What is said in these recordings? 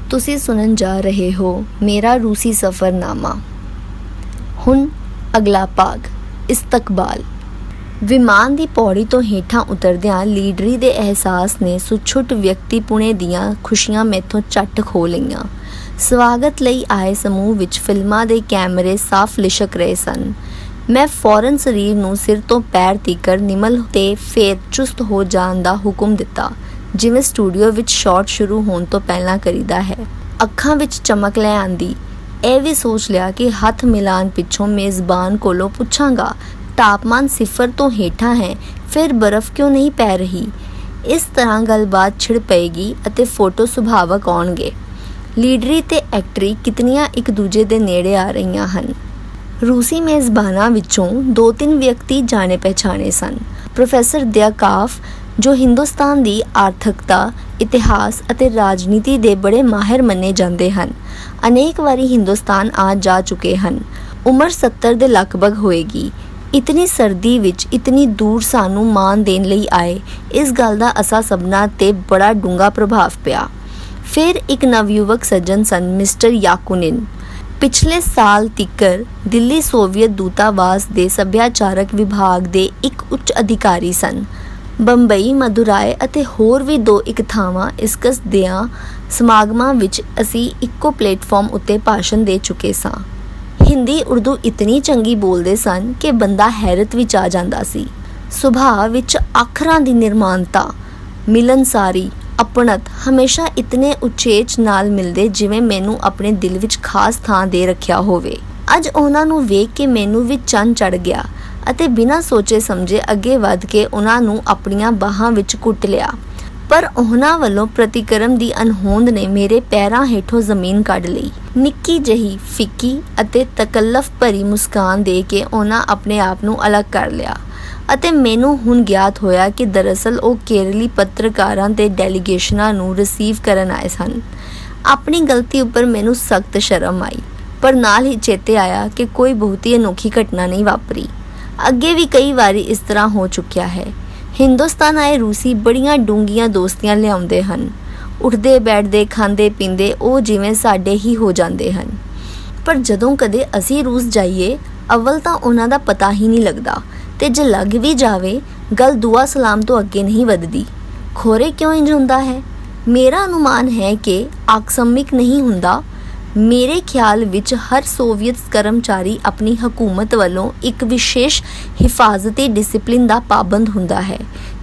ਤੁਸੀਂ ਸੁਣਨ ਜਾ ਰਹੇ ਹੋ ਮੇਰਾ ਰੂਸੀ ਸਫ਼ਰਨਾਮਾ। ਹੁਣ ਅਗਲਾ ਭਾਗ ਇਸਤਕਬਾਲ। ਵਿਮਾਨ ਦੀ ਪੌੜੀ ਤੋਂ ਹੇਠਾਂ ਉਤਰਦਿਆਂ ਲੀਡਰੀ ਦੇ ਅਹਿਸਾਸ ਨੇ ਸੁਛੁੱਟ ਵਿਅਕਤੀਪੁਣੇ ਦੀਆਂ ਖੁਸ਼ੀਆਂ ਮੈਥੋਂ ਝੱਟ ਖੋਹ ਲਈਆਂ। ਸਵਾਗਤ ਲਈ ਆਏ ਸਮੂਹ ਵਿੱਚ ਫਿਲਮਾਂ ਦੇ ਕੈਮਰੇ ਸਾਫ਼ ਲਿਸ਼ਕ ਰਹੇ ਸਨ। ਮੈਂ ਫੌਰਨ ਸਰੀਰ ਨੂੰ ਸਿਰ ਤੋਂ ਪੈਰ ਤੀਕਰ ਨਿਮਲ ਤੇ ਫੇਰ ਚੁਸਤ ਹੋ ਜਾਣ ਦਾ ਹੁਕਮ ਦਿੱਤਾ, ਜਿਵੇਂ ਸਟੂਡੀਓ ਵਿੱਚ ਸ਼ਾਟ ਸ਼ੁਰੂ ਹੋਣ ਤੋਂ ਪਹਿਲਾਂ ਕਰੀਦਾ ਹੈ। ਅੱਖਾਂ ਵਿੱਚ ਚਮਕ ਲੈ ਆਂਦੀ। ਇਹ ਵੀ ਸੋਚ ਲਿਆ ਕਿ ਹੱਥ ਮਿਲਾਉਣ ਪਿੱਛੋਂ ਮੇਜ਼ਬਾਨ ਕੋਲੋਂ ਪੁੱਛਾਂਗਾ, ਤਾਪਮਾਨ 0 ਤੋਂ ਹੇਠਾਂ ਹੈ, ਫਿਰ ਬਰਫ਼ ਕਿਉਂ ਨਹੀਂ ਪੈ ਰਹੀ। ਇਸ ਤਰ੍ਹਾਂ ਗੱਲਬਾਤ ਛਿੜ ਪਏਗੀ ਅਤੇ ਫੋਟੋ ਸੁਭਾਵਕ ਆਉਣਗੇ। ਲੀਡਰੀ ਤੇ ਐਕਟਰੀ ਕਿਤਨੀਆਂ ਇੱਕ ਦੂਜੇ ਦੇ ਨੇੜੇ ਆ ਰਹੀਆਂ ਹਨ। ਰੂਸੀ ਮੇਜ਼ਬਾਨਾਂ ਵਿੱਚੋਂ 2-3 ਵਿਅਕਤੀ ਜਾਣੇ ਪਹਿਚਾਣੇ ਸਨ। ਪ੍ਰੋਫੈਸਰ ਦਿਆਕਾਫ, ਜੋ ਹਿੰਦੁਸਤਾਨ ਦੀ ਆਰਥਿਕਤਾ, ਇਤਿਹਾਸ ਅਤੇ ਰਾਜਨੀਤੀ ਦੇ ਬੜੇ ਮਾਹਿਰ ਮੰਨੇ ਜਾਂਦੇ ਹਨ, ਅਨੇਕ ਵਾਰੀ ਹਿੰਦੁਸਤਾਨ ਆ ਜਾ ਚੁੱਕੇ ਹਨ। ਉਮਰ 70 ਦੇ ਲਗਭਗ ਹੋਏਗੀ। ਇਤਨੀ ਸਰਦੀ ਵਿੱਚ ਇਤਨੀ ਦੂਰ ਸਾਨੂੰ ਮਾਣ ਦੇਣ ਲਈ ਆਏ, ਇਸ ਗੱਲ ਦਾ ਅਸਾਂ ਸਭਨਾਂ 'ਤੇ ਬੜਾ ਡੂੰਘਾ ਪ੍ਰਭਾਵ ਪਿਆ। ਫਿਰ ਇੱਕ ਨਵਯੁਵਕ ਸੱਜਣ ਸਨ, ਮਿਸਟਰ ਯਾਕੂਨਿਨ। ਪਿਛਲੇ ਸਾਲ ਤੀਕਰ ਦਿੱਲੀ ਸੋਵੀਅਤ ਦੂਤਾਵਾਸ ਦੇ ਸੱਭਿਆਚਾਰਕ ਵਿਭਾਗ ਦੇ ਇੱਕ ਉੱਚ ਅਧਿਕਾਰੀ ਸਨ। ਬੰਬਈ, ਮਦੁਰਾਈ ਅਤੇ ਹੋਰ ਵੀ 2-1 ਥਾਵਾਂ ਇਸਕਸ ਦਿਆਂ ਸਮਾਗਮਾਂ ਵਿੱਚ ਅਸੀਂ ਇੱਕੋ ਪਲੇਟਫਾਰਮ ਉੱਤੇ ਭਾਸ਼ਣ ਦੇ ਚੁੱਕੇ ਸਾਂ। ਹਿੰਦੀ ਉਰਦੂ ਇਤਨੀ ਚੰਗੀ ਬੋਲਦੇ ਸਨ ਕਿ ਬੰਦਾ ਹੈਰਤ ਵਿੱਚ ਆ ਜਾਂਦਾ ਸੀ। ਸੁਭਾਅ ਵਿੱਚ ਅੱਖਰਾਂ ਦੀ ਨਿਰਮਾਨਤਾ, ਮਿਲਨਸਾਰੀ, ਅਪਣਤ ਹਮੇਸ਼ਾ ਇਤਨੇ ਉਚੇਚ ਨਾਲ ਮਿਲਦੇ ਜਿਵੇਂ ਮੈਨੂੰ ਆਪਣੇ ਦਿਲ ਵਿੱਚ ਖਾਸ ਥਾਂ ਦੇ ਰੱਖਿਆ ਹੋਵੇ। ਅੱਜ ਉਹਨਾਂ ਨੂੰ ਵੇਖ ਕੇ ਮੈਨੂੰ ਵੀ ਚੰਨ ਚੜ੍ਹ ਗਿਆ ਅਤੇ ਬਿਨਾਂ ਸੋਚੇ ਸਮਝੇ ਅੱਗੇ ਵੱਧ ਕੇ ਉਹਨਾਂ ਨੂੰ ਆਪਣੀਆਂ ਬਾਹਾਂ ਵਿੱਚ ਘੁੱਟ ਲਿਆ। ਪਰ ਉਹਨਾਂ ਵੱਲੋਂ ਪ੍ਰਤੀਕਰਮ ਦੀ ਅਣਹੋਂਦ ਨੇ ਮੇਰੇ ਪੈਰਾਂ ਹੇਠੋਂ ਜ਼ਮੀਨ ਕੱਢ ਲਈ। ਨਿੱਕੀ ਜਿਹੀ ਫਿੱਕੀ ਅਤੇ ਤਕੱਲਫ ਭਰੀ ਮੁਸਕਾਨ ਦੇ ਕੇ ਉਹਨਾਂ ਆਪਣੇ ਆਪ ਨੂੰ ਅਲੱਗ ਕਰ ਲਿਆ ਅਤੇ ਮੈਨੂੰ ਹੁਣ ਗਿਆਤ ਹੋਇਆ ਕਿ ਦਰਅਸਲ ਉਹ ਕੇਰਲੀ ਪੱਤਰਕਾਰਾਂ ਤੇ ਡੈਲੀਗੇਸ਼ਨਾਂ ਨੂੰ ਰਿਸੀਵ ਕਰਨ ਆਏ ਸਨ। ਆਪਣੀ ਗਲਤੀ ਉੱਪਰ ਮੈਨੂੰ ਸਖਤ ਸ਼ਰਮ ਆਈ, ਪਰ ਨਾਲ ਹੀ ਚੇਤੇ ਆਇਆ ਕਿ ਕੋਈ ਬਹੁਤੀ ਅਨੋਖੀ ਘਟਨਾ ਨਹੀਂ ਵਾਪਰੀ। ਅੱਗੇ ਵੀ ਕਈ ਵਾਰੀ ਇਸ ਤਰ੍ਹਾਂ ਹੋ ਚੁੱਕਿਆ ਹੈ। ਹਿੰਦੁਸਤਾਨ ਆਏ ਰੂਸੀ ਬੜੀਆਂ ਡੂੰਘੀਆਂ ਦੋਸਤੀਆਂ ਲਿਆਉਂਦੇ ਹਨ। ਉੱਠਦੇ ਬੈਠਦੇ ਖਾਂਦੇ ਪੀਂਦੇ ਉਹ ਜਿਵੇਂ ਸਾਡੇ ਹੀ ਹੋ ਜਾਂਦੇ ਹਨ। ਪਰ ਜਦੋਂ ਕਦੇ ਅਸੀਂ ਰੂਸ ਜਾਈਏ, ਅਵਲ ਤਾਂ ਉਹਨਾਂ ਦਾ ਪਤਾ ਹੀ ਨਹੀਂ ਲੱਗਦਾ, ਤੇ ਜੇ ਲੱਗ ਵੀ ਜਾਵੇ ਗੱਲ ਦੁਆ ਸਲਾਮ ਤੋਂ ਅੱਗੇ ਨਹੀਂ ਵੱਧਦੀ। ਖੋਰੇ ਕਿਉਂ ਇੰਝ ਹੁੰਦਾ ਹੈ? ਮੇਰਾ ਅਨੁਮਾਨ ਹੈ ਕਿ ਆਕਸਮਿਕ ਨਹੀਂ ਹੁੰਦਾ। ਮੇਰੇ ਖਿਆਲ ਵਿੱਚ ਹਰ ਸੋਵੀਅਤ ਕਰਮਚਾਰੀ ਆਪਣੀ ਹਕੂਮਤ ਵੱਲੋਂ ਇੱਕ ਵਿਸ਼ੇਸ਼ ਹਿਫਾਜ਼ਤੀ ਡਿਸਿਪਲਿਨ ਦਾ ਪਾਬੰਦ ਹੁੰਦਾ ਹੈ,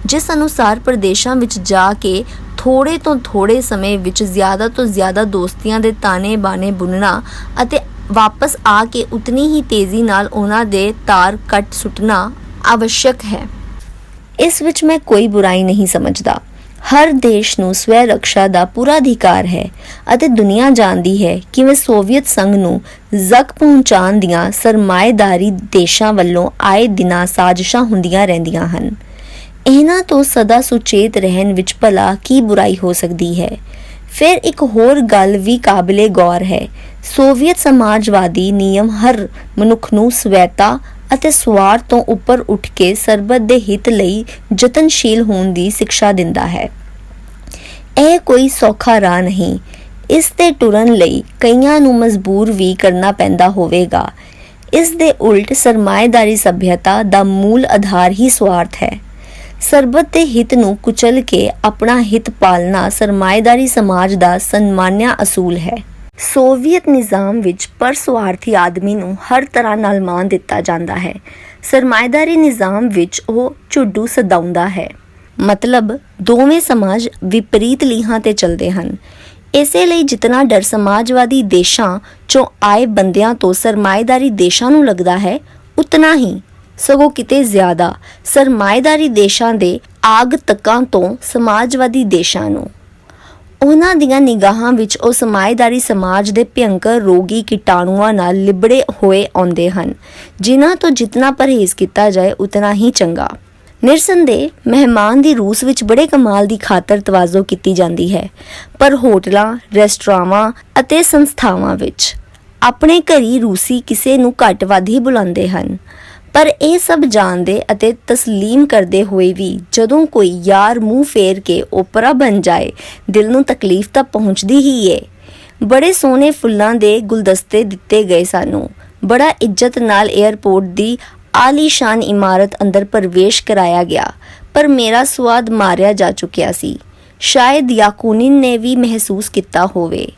ਜਿਸ ਅਨੁਸਾਰ ਪ੍ਰਦੇਸ਼ਾਂ ਵਿੱਚ ਜਾ ਕੇ ਥੋੜ੍ਹੇ ਤੋਂ ਥੋੜ੍ਹੇ ਸਮੇਂ ਵਿੱਚ ਜ਼ਿਆਦਾ ਤੋਂ ਜ਼ਿਆਦਾ ਦੋਸਤੀਆਂ ਦੇ ਤਾਣੇ ਬਾਣੇ ਬੁਣਨਾ ਅਤੇ ਵਾਪਸ ਆ ਕੇ ਉਤਨੀ ਹੀ ਤੇਜ਼ੀ ਨਾਲ ਉਹਨਾਂ ਦੇ ਤਾਰ ਕੱਟ ਸੁੱਟਣਾ ਆਵਸ਼ਕ ਹੈ। ਇਸ ਵਿੱਚ ਮੈਂ ਕੋਈ ਬੁਰਾਈ ਨਹੀਂ ਸਮਝਦਾ। ਹਰ ਦੇਸ਼ ਨੂੰ ਸਵੈ ਰੱਖਿਆ ਦਾ ਪੂਰਾ ਅਧਿਕਾਰ ਹੈ ਅਤੇ ਦੁਨੀਆ ਜਾਣਦੀ ਹੈ ਕਿਵੇਂ ਸੋਵੀਅਤ ਸੰਘ ਨੂੰ ਜ਼ਖ਼ਮ ਪਹੁੰਚਾਉਣ ਦੀਆਂ ਸਰਮਾਏਦਾਰੀ ਦੇਸ਼ਾਂ ਵੱਲੋਂ ਆਏ ਦਿਨਾਂ ਸਾਜ਼ਿਸ਼ਾਂ ਹੁੰਦੀਆਂ ਰਹਿੰਦੀਆਂ ਹਨ। ਇਹਨਾਂ ਤੋਂ ਸਦਾ ਸੁਚੇਤ ਰਹਿਣ ਵਿੱਚ ਭਲਾ ਕੀ ਬੁਰਾਈ ਹੋ ਸਕਦੀ ਹੈ? ਫਿਰ ਇੱਕ ਹੋਰ ਗੱਲ ਵੀ ਕਾਬਿਲੇ ਗੌਰ ਹੈ। ਸੋਵੀਅਤ ਸਮਾਜਵਾਦੀ ਨਿਯਮ ਹਰ ਮਨੁੱਖ ਨੂੰ ਸਵੈਤਾ ਅਤੇ ਸਵਾਰਥ ਤੋਂ ਉੱਪਰ ਉੱਠ ਕੇ ਸਰਬਤ ਦੇ ਹਿੱਤ ਲਈ ਯਤਨਸ਼ੀਲ ਹੋਣ ਦੀ ਸਿੱਖਿਆ ਦਿੰਦਾ ਹੈ। ਇਹ ਕੋਈ ਸੌਖਾ ਰਾਹ ਨਹੀਂ। ਇਸ ਤੇ ਟੁਰਨ ਲਈ ਕਈਆਂ ਨੂੰ ਮਜਬੂਰ ਵੀ ਕਰਨਾ ਪੈਂਦਾ ਹੋਵੇਗਾ। ਇਸ ਦੇ ਉਲਟ ਸਰਮਾਏਦਾਰੀ ਸਭਿਅਤਾ ਦਾ ਮੂਲ ਆਧਾਰ ਹੀ ਸਵਾਰਥ ਹੈ। ਸਰਬਤ ਦੇ ਹਿੱਤ ਨੂੰ ਕੁਚਲ ਕੇ ਆਪਣਾ ਹਿੱਤ ਪਾਲਣਾ ਸਰਮਾਏਦਾਰੀ ਸਮਾਜ ਦਾ ਸਨਮਾਨਿਆ ਅਸੂਲ ਹੈ। ਸੋਵੀਅਤ ਨਿਜ਼ਾਮ ਵਿੱਚ ਪਰਸਵਾਰਥੀ ਆਦਮੀ ਨੂੰ ਹਰ ਤਰ੍ਹਾਂ ਨਾਲ ਮਾਣ ਦਿੱਤਾ ਜਾਂਦਾ ਹੈ। ਸਰਮਾਏਦਾਰੀ ਨਿਜ਼ਾਮ ਵਿੱਚ ਉਹ ਝੁੱਡੂ ਸਦਾਉਂਦਾ ਹੈ। ਮਤਲਬ ਦੋਵੇਂ ਸਮਾਜ ਵਿਪਰੀਤ ਲੀਹਾਂ ਤੇ ਚੱਲਦੇ ਹਨ। ਇਸੇ ਲਈ ਜਿਤਨਾ ਡਰ ਸਮਾਜਵਾਦੀ ਦੇਸ਼ਾਂ 'ਚੋਂ ਆਏ ਬੰਦਿਆਂ ਤੋਂ ਸਰਮਾਏਦਾਰੀ ਦੇਸ਼ਾਂ ਨੂੰ ਲੱਗਦਾ ਹੈ, ਉਤਨਾ ਹੀ ਸਗੋਂ ਕਿਤੇ ਜ਼ਿਆਦਾ ਸਰਮਾਏਦਾਰੀ ਦੇਸ਼ਾਂ ਦੇ ਆਗਤਕਾਂ ਤੋਂ ਸਮਾਜਵਾਦੀ ਦੇਸ਼ਾਂ ਨੂੰ। ਉਹਨਾਂ ਦੀਆਂ ਨਿਗਾਹਾਂ ਵਿੱਚ ਉਹ ਸਰਮਾਏਦਾਰੀ ਸਮਾਜ ਦੇ ਭਿਅੰਕਰ ਰੋਗੀ ਕੀਟਾਣੂਆਂ ਨਾਲ ਲਿਬੜੇ ਹੋਏ ਆਉਂਦੇ ਹਨ, ਜਿਨ੍ਹਾਂ ਤੋਂ ਜਿਤਨਾ ਪਰਹੇਜ਼ ਕੀਤਾ ਜਾਏ ਉਤਨਾ ਹੀ ਚੰਗਾ। ਨਿਰਸੰਦੇਹ ਮਹਿਮਾਨ ਦੀ ਰੂਸ ਵਿੱਚ ਬੜੇ ਕਮਾਲ ਦੀ ਖਾਤਰ ਤਵਾਜ਼ੋ ਕੀਤੀ ਜਾਂਦੀ ਹੈ, ਪਰ ਹੋਟਲਾਂ, ਰੈਸਟੋਰਾਂਵਾਂ ਅਤੇ ਸੰਸਥਾਵਾਂ ਵਿੱਚ ਆਪਣੇ ਘਰੀ ਰੂਸੀ ਕਿਸੇ ਨੂੰ ਘੱਟ ਵੱਧ ਹੀ ਬੁਲਾਉਂਦੇ ਹਨ। ਪਰ ਇਹ ਸਭ ਜਾਣਦੇ ਅਤੇ ਤਸਲੀਮ ਕਰਦੇ ਹੋਏ ਵੀ ਜਦੋਂ ਕੋਈ ਯਾਰ ਮੂੰਹ ਫੇਰ ਕੇ ਓਪਰਾ ਬਣ ਜਾਏ, ਦਿਲ ਨੂੰ ਤਕਲੀਫ ਤਾਂ ਪਹੁੰਚਦੀ ਹੀ ਏ। ਬੜੇ ਸੋਹਣੇ ਫੁੱਲਾਂ ਦੇ ਗੁਲਦਸਤੇ ਦਿੱਤੇ ਗਏ ਸਾਨੂੰ। ਬੜਾ ਇੱਜ਼ਤ ਨਾਲ 에ਅਰਪੋਰਟ ਦੀ ਆਲੀਸ਼ਾਨ ਇਮਾਰਤ ਅੰਦਰ ਪ੍ਰਵੇਸ਼ ਕਰਾਇਆ ਗਿਆ, ਪਰ ਮੇਰਾ ਸਵਾਦ ਮਾਰਿਆ ਜਾ ਚੁੱਕਿਆ ਸੀ। ਸ਼ਾਇਦ ਯਾਕੂਨਿਨ ਨੇ ਵੀ ਮਹਿਸੂਸ ਕੀਤਾ ਹੋਵੇ।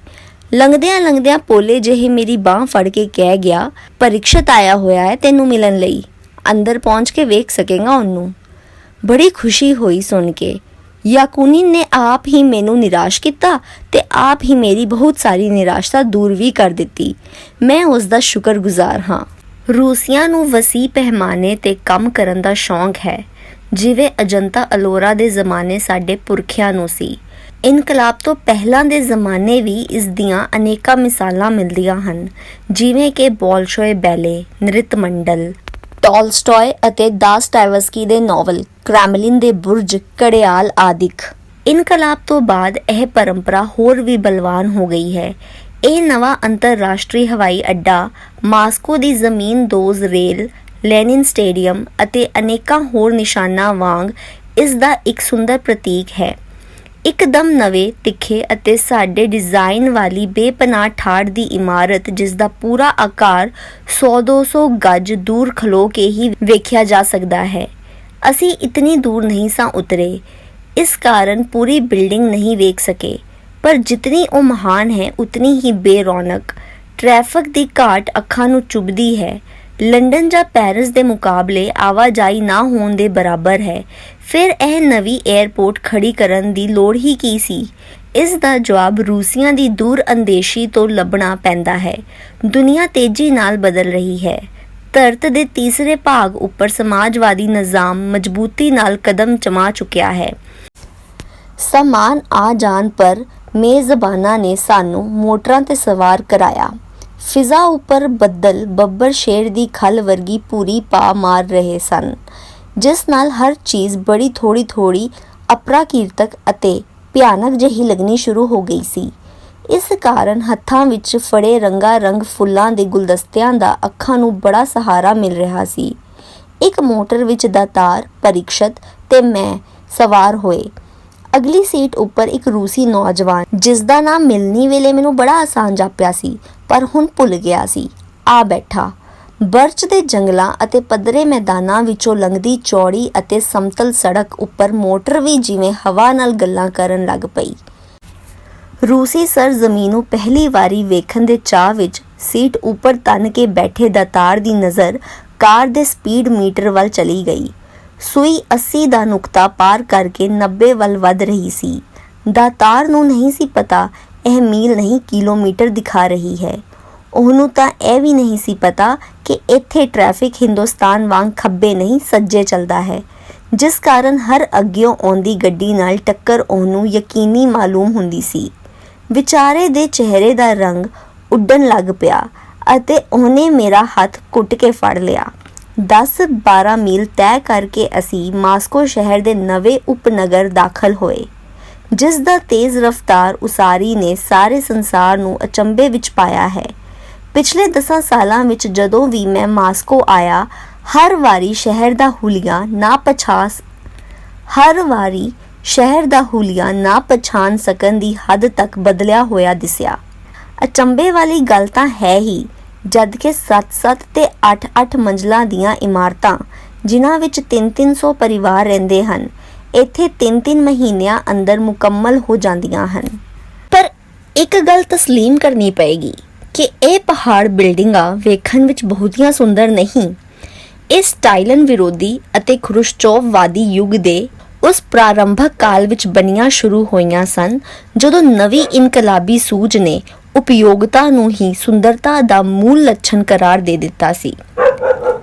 ਲੰਘਦਿਆਂ ਪੋਲੇ ਜਿਹੇ ਮੇਰੀ ਬਾਂਹ ਫੜ ਕੇ ਕਹਿ ਗਿਆ, ਪਰੀਕਸ਼ਤ ਆਇਆ ਹੋਇਆ ਹੈ ਤੈਨੂੰ ਮਿਲਣ ਲਈ, ਅੰਦਰ ਪਹੁੰਚ ਕੇ ਵੇਖ ਸਕੇਗਾ ਉਹਨੂੰ। ਬੜੀ ਖੁਸ਼ੀ ਹੋਈ ਸੁਣ ਕੇ। ਯਾਕੂਨਿਨ ਨੇ ਆਪ ਹੀ ਮੈਨੂੰ ਨਿਰਾਸ਼ ਕੀਤਾ ਤੇ ਆਪ ਹੀ ਮੇਰੀ ਬਹੁਤ ਸਾਰੀ ਨਿਰਾਸ਼ਤਾ ਦੂਰ ਵੀ ਕਰ ਦਿੱਤੀ। ਮੈਂ ਉਸ ਦਾ ਸ਼ੁਕਰਗੁਜ਼ਾਰ ਹਾਂ। ਰੂਸੀਆਂ ਨੂੰ ਵਸੀਹ ਪੈਮਾਨੇ ਤੇ ਕੰਮ ਕਰਨ ਦਾ ਸ਼ੌਂਕ ਹੈ, ਜਿਵੇਂ ਅਜੰਤਾ ਅਲੋਰਾ ਦੇ ਜ਼ਮਾਨੇ ਸਾਡੇ ਪੁਰਖਿਆਂ ਨੂੰ ਸੀ। ਇਨਕਲਾਬ ਤੋਂ ਪਹਿਲਾਂ ਦੇ ਜ਼ਮਾਨੇ ਵੀ ਇਸ ਦੀਆਂ ਅਨੇਕਾਂ ਮਿਸਾਲਾਂ ਮਿਲਦੀਆਂ ਹਨ, ਜਿਵੇਂ ਕਿ ਬੋਲਸ਼ੋਏ ਬੈਲੇ, ਨ੍ਰਿਤ ਮੰਡਲ, ਟੋਲਸਟੋਏ ਅਤੇ ਦਾਸਟਾਇਵਸਕੀ ਦੇ ਨਾਵਲ, ਕ੍ਰੈਮਲਿਨ ਦੇ ਬੁਰਜ, ਘੜਿਆਲ ਆਦਿਕ। ਇਨਕਲਾਬ ਤੋਂ ਬਾਅਦ ਇਹ ਪਰੰਪਰਾ ਹੋਰ ਵੀ ਬਲਵਾਨ ਹੋ ਗਈ ਹੈ। ਇਹ ਨਵਾਂ ਅੰਤਰਰਾਸ਼ਟਰੀ ਹਵਾਈ ਅੱਡਾ, ਮਾਸਕੋ ਦੀ ਜ਼ਮੀਨਦੋਜ਼ ਰੇਲ, ਲੈਨਿਨ ਸਟੇਡੀਅਮ ਅਤੇ ਅਨੇਕਾਂ ਹੋਰ ਨਿਸ਼ਾਨਾਂ ਵਾਂਗ ਇਸ ਦਾ ਇੱਕ ਸੁੰਦਰ ਪ੍ਰਤੀਕ ਹੈ। ਇੱਕਦਮ ਨਵੇਂ, ਤਿੱਖੇ ਅਤੇ ਸਾਡੇ ਡਿਜ਼ਾਈਨ ਵਾਲੀ ਬੇਪਨਾਹ ਠਾੜ ਦੀ ਇਮਾਰਤ, ਜਿਸ ਦਾ ਪੂਰਾ ਆਕਾਰ 100-200 ਗਜ ਦੂਰ ਖਲੋ ਕੇ ਹੀ ਵੇਖਿਆ ਜਾ ਸਕਦਾ ਹੈ। ਅਸੀਂ ਇਤਨੀ ਦੂਰ ਨਹੀਂ ਸਾਂ ਉਤਰੇ, ਇਸ ਕਾਰਨ ਪੂਰੀ ਬਿਲਡਿੰਗ ਨਹੀਂ ਵੇਖ ਸਕੇ, ਪਰ ਜਿਤਨੀ ਉਹ ਮਹਾਨ ਹੈ ਉਤਨੀ ਹੀ ਬੇਰੌਣਕ। ਟ੍ਰੈਫਿਕ ਦੀ ਘਾਟ ਅੱਖਾਂ ਨੂੰ ਚੁਭਦੀ ਹੈ। ਲੰਡਨ ਜਾਂ ਪੈਰਿਸ ਦੇ ਮੁਕਾਬਲੇ ਆਵਾਜਾਈ ਨਾ ਹੋਣ ਦੇ ਬਰਾਬਰ ਹੈ। ਫਿਰ ਇਹ ਨਵੀਂ 에ਅਰਪੋਰਟ ਖੜੀ ਕਰਨ ਦੀ ਲੋੜ ਹੀ ਕੀ ਸੀ? ਇਸ ਦਾ ਜਵਾਬ ਰੂਸੀਆਂ ਦੀ ਦੂਰ ਅੰਦੇਸ਼ੀ ਤੋਂ ਲੱਭਣਾ ਪੈਂਦਾ ਹੈ। ਦੁਨੀਆ ਤੇਜ਼ੀ ਨਾਲ ਬਦਲ ਰਹੀ ਹੈ। ਧਰਤ ਦੇ ਤੀਸਰੇ ਭਾਗ ਉੱਪਰ ਸਮਾਜਵਾਦੀ ਨਿਜ਼ਾਮ ਮਜ਼ਬੂਤੀ ਨਾਲ ਕਦਮ ਜਮਾ ਚੁੱਕਿਆ ਹੈ। ਸਾਮਾਨ ਆ ਜਾਣ ਪਰ ਮੇਜ਼ਬਾਨਾਂ ਨੇ ਸਾਨੂੰ ਮੋਟਰਾਂ ਤੇ ਸਵਾਰ ਕਰਾਇਆ। ਫਿਜ਼ਾ ਉੱਪਰ ਬੱਦਲ ਬੱਬਰ ਸ਼ੇਰ ਦੀ ਖਲ ਵਰਗੀ ਪੂਰੀ ਪਾ ਮਾਰ ਰਹੇ ਸਨ, ਜਿਸ ਨਾਲ ਹਰ ਚੀਜ਼ ਬੜੀ ਥੋੜੀ ਅਪਰਾਕੀਰਤਕ ਅਤੇ ਭਿਆਨਕ ਜਿਹੀ ਲੱਗਣੀ ਸ਼ੁਰੂ ਹੋ ਗਈ ਸੀ। ਇਸ ਕਾਰਨ ਹੱਥਾਂ ਵਿੱਚ ਫੜੇ ਰੰਗਾਰੰਗ ਫੁੱਲਾਂ ਦੇ ਗੁਲਦਸਤਿਆਂ ਦਾ ਅੱਖਾਂ ਨੂੰ ਬੜਾ ਸਹਾਰਾ ਮਿਲ ਰਿਹਾ ਸੀ। ਇੱਕ ਮੋਟਰ ਵਿੱਚ ਦਾਤਾਰ, ਪਰੀਕਸ਼ਤ ਤੇ ਮੈਂ ਸਵਾਰ ਹੋਏ। ਅਗਲੀ ਸੀਟ ਉੱਪਰ ਇੱਕ ਰੂਸੀ ਨੌਜਵਾਨ, ਜਿਸ ਦਾ ਨਾਮ ਮਿਲਣੀ ਵੇਲੇ ਮੈਨੂੰ ਬੜਾ ਆਸਾਨ ਜਾਪਿਆ ਸੀ ਪਰ ਹੁਣ ਭੁੱਲ ਗਿਆ ਸੀ, ਆ ਬੈਠਾ। ਬਰਚ ਦੇ ਜੰਗਲਾਂ ਅਤੇ ਪੱਧਰੇ ਮੈਦਾਨਾਂ ਵਿੱਚੋਂ ਲੰਘਦੀ ਚੌੜੀ ਅਤੇ ਸਮਤਲ ਸੜਕ ਉੱਪਰ ਮੋਟਰ ਵੀ ਜਿਵੇਂ ਹਵਾ ਨਾਲ ਗੱਲਾਂ ਕਰਨ ਲੱਗ ਪਈ। ਰੂਸੀ ਸਰਜ਼ਮੀਨ ਨੂੰ ਪਹਿਲੀ ਵਾਰੀ ਵੇਖਣ ਦੇ ਚਾਅ ਵਿੱਚ ਸੀਟ ਉੱਪਰ ਤਨ ਕੇ ਬੈਠੇ ਦਾਤਾਰ ਦੀ ਨਜ਼ਰ ਕਾਰ ਦੇ ਸਪੀਡ ਮੀਟਰ ਵੱਲ ਚਲੀ ਗਈ। ਸੂਈ 80 ਦਾ ਨੁਕਤਾ ਪਾਰ ਕਰਕੇ 90 ਵੱਲ ਵੱਧ ਰਹੀ ਸੀ। ਦਾਤਾਰ ਨੂੰ ਨਹੀਂ ਸੀ ਪਤਾ ਇਹ ਮੀਲ ਨਹੀਂ ਕਿਲੋਮੀਟਰ ਦਿਖਾ ਰਹੀ ਹੈ। ਉਹਨੂੰ ਤਾਂ ਇਹ ਵੀ ਨਹੀਂ ਸੀ ਪਤਾ ਕਿ ਇੱਥੇ ਟ੍ਰੈਫਿਕ ਹਿੰਦੁਸਤਾਨ ਵਾਂਗ ਖੱਬੇ ਨਹੀਂ ਸੱਜੇ ਚੱਲਦਾ ਹੈ, ਜਿਸ ਕਾਰਨ ਹਰ ਅੱਗਿਓਂ ਆਉਂਦੀ ਗੱਡੀ ਨਾਲ ਟੱਕਰ ਉਹਨੂੰ ਯਕੀਨੀ ਮਾਲੂਮ ਹੁੰਦੀ ਸੀ। ਵਿਚਾਰੇ ਦੇ ਚਿਹਰੇ ਦਾ ਰੰਗ ਉੱਡਣ ਲੱਗ ਪਿਆ ਅਤੇ ਉਹਨੇ ਮੇਰਾ ਹੱਥ ਘੁੱਟ ਕੇ ਫੜ ਲਿਆ। 10-12 ਮੀਲ ਤੈਅ ਕਰਕੇ ਅਸੀਂ ਮਾਸਕੋ ਸ਼ਹਿਰ ਦੇ ਨਵੇਂ ਉਪਨਗਰ ਦਾਖਲ ਹੋਏ, ਜਿਸ ਦਾ ਤੇਜ਼ ਰਫ਼ਤਾਰ ਉਸਾਰੀ ਨੇ ਸਾਰੇ ਸੰਸਾਰ ਨੂੰ ਅਚੰਭੇ ਵਿੱਚ ਪਾਇਆ ਹੈ। ਪਿਛਲੇ 10 ਸਾਲਾਂ ਵਿੱਚ ਜਦੋਂ ਵੀ ਮੈਂ ਮਾਸਕੋ ਆਇਆ, ਹਰ ਵਾਰੀ ਸ਼ਹਿਰ ਦਾ ਹੁਲੀਆ ਨਾ ਪਛਾਣ ਸਕਣ ਦੀ ਹੱਦ ਤੱਕ ਬਦਲਿਆ ਹੋਇਆ ਦਿਸਿਆ। ਅਚੰਭੇ ਵਾਲੀ ਗੱਲ ਤਾਂ ਹੈ ਹੀ, ਜਦ ਕਿ 7-7 ਤੇ 8-8 ਮੰਜ਼ਲਾਂ ਦੀਆਂ ਇਮਾਰਤਾਂ, ਜਿਨ੍ਹਾਂ ਵਿੱਚ 300 ਪਰਿਵਾਰ ਰਹਿੰਦੇ ਹਨ, ਇੱਥੇ 3 ਮਹੀਨਿਆਂ ਅੰਦਰ ਮੁਕੰਮਲ ਹੋ ਜਾਂਦੀਆਂ ਹਨ। ਪਰ ਇੱਕ ਗੱਲ ਤਸਲੀਮ ਕਰਨੀ ਪਏਗੀ ਕਿ ਇਹ ਪਹਾੜ ਬਿਲਡਿੰਗਾਂ ਵੇਖਣ ਵਿੱਚ ਬਹੁਤੀਆਂ ਸੁੰਦਰ ਨਹੀਂ। ਇਹ ਸਟਾਲਿਨ ਵਿਰੋਧੀ ਅਤੇ ਖਰੁਸ਼ਚੋਵਵਾਦੀ ਯੁੱਗ ਦੇ ਉਸ ਪ੍ਰਾਰੰਭਕ ਕਾਲ ਵਿੱਚ ਬਣੀਆਂ ਸ਼ੁਰੂ ਹੋਈਆਂ ਸਨ, ਜਦੋਂ ਨਵੀਂ ਇਨਕਲਾਬੀ ਸੂਝ ਨੇ ਉਪਯੋਗਤਾ ਨੂੰ ਹੀ ਸੁੰਦਰਤਾ ਦਾ ਮੂਲ ਲੱਛਣ ਕਰਾਰ ਦੇ ਦਿੱਤਾ ਸੀ।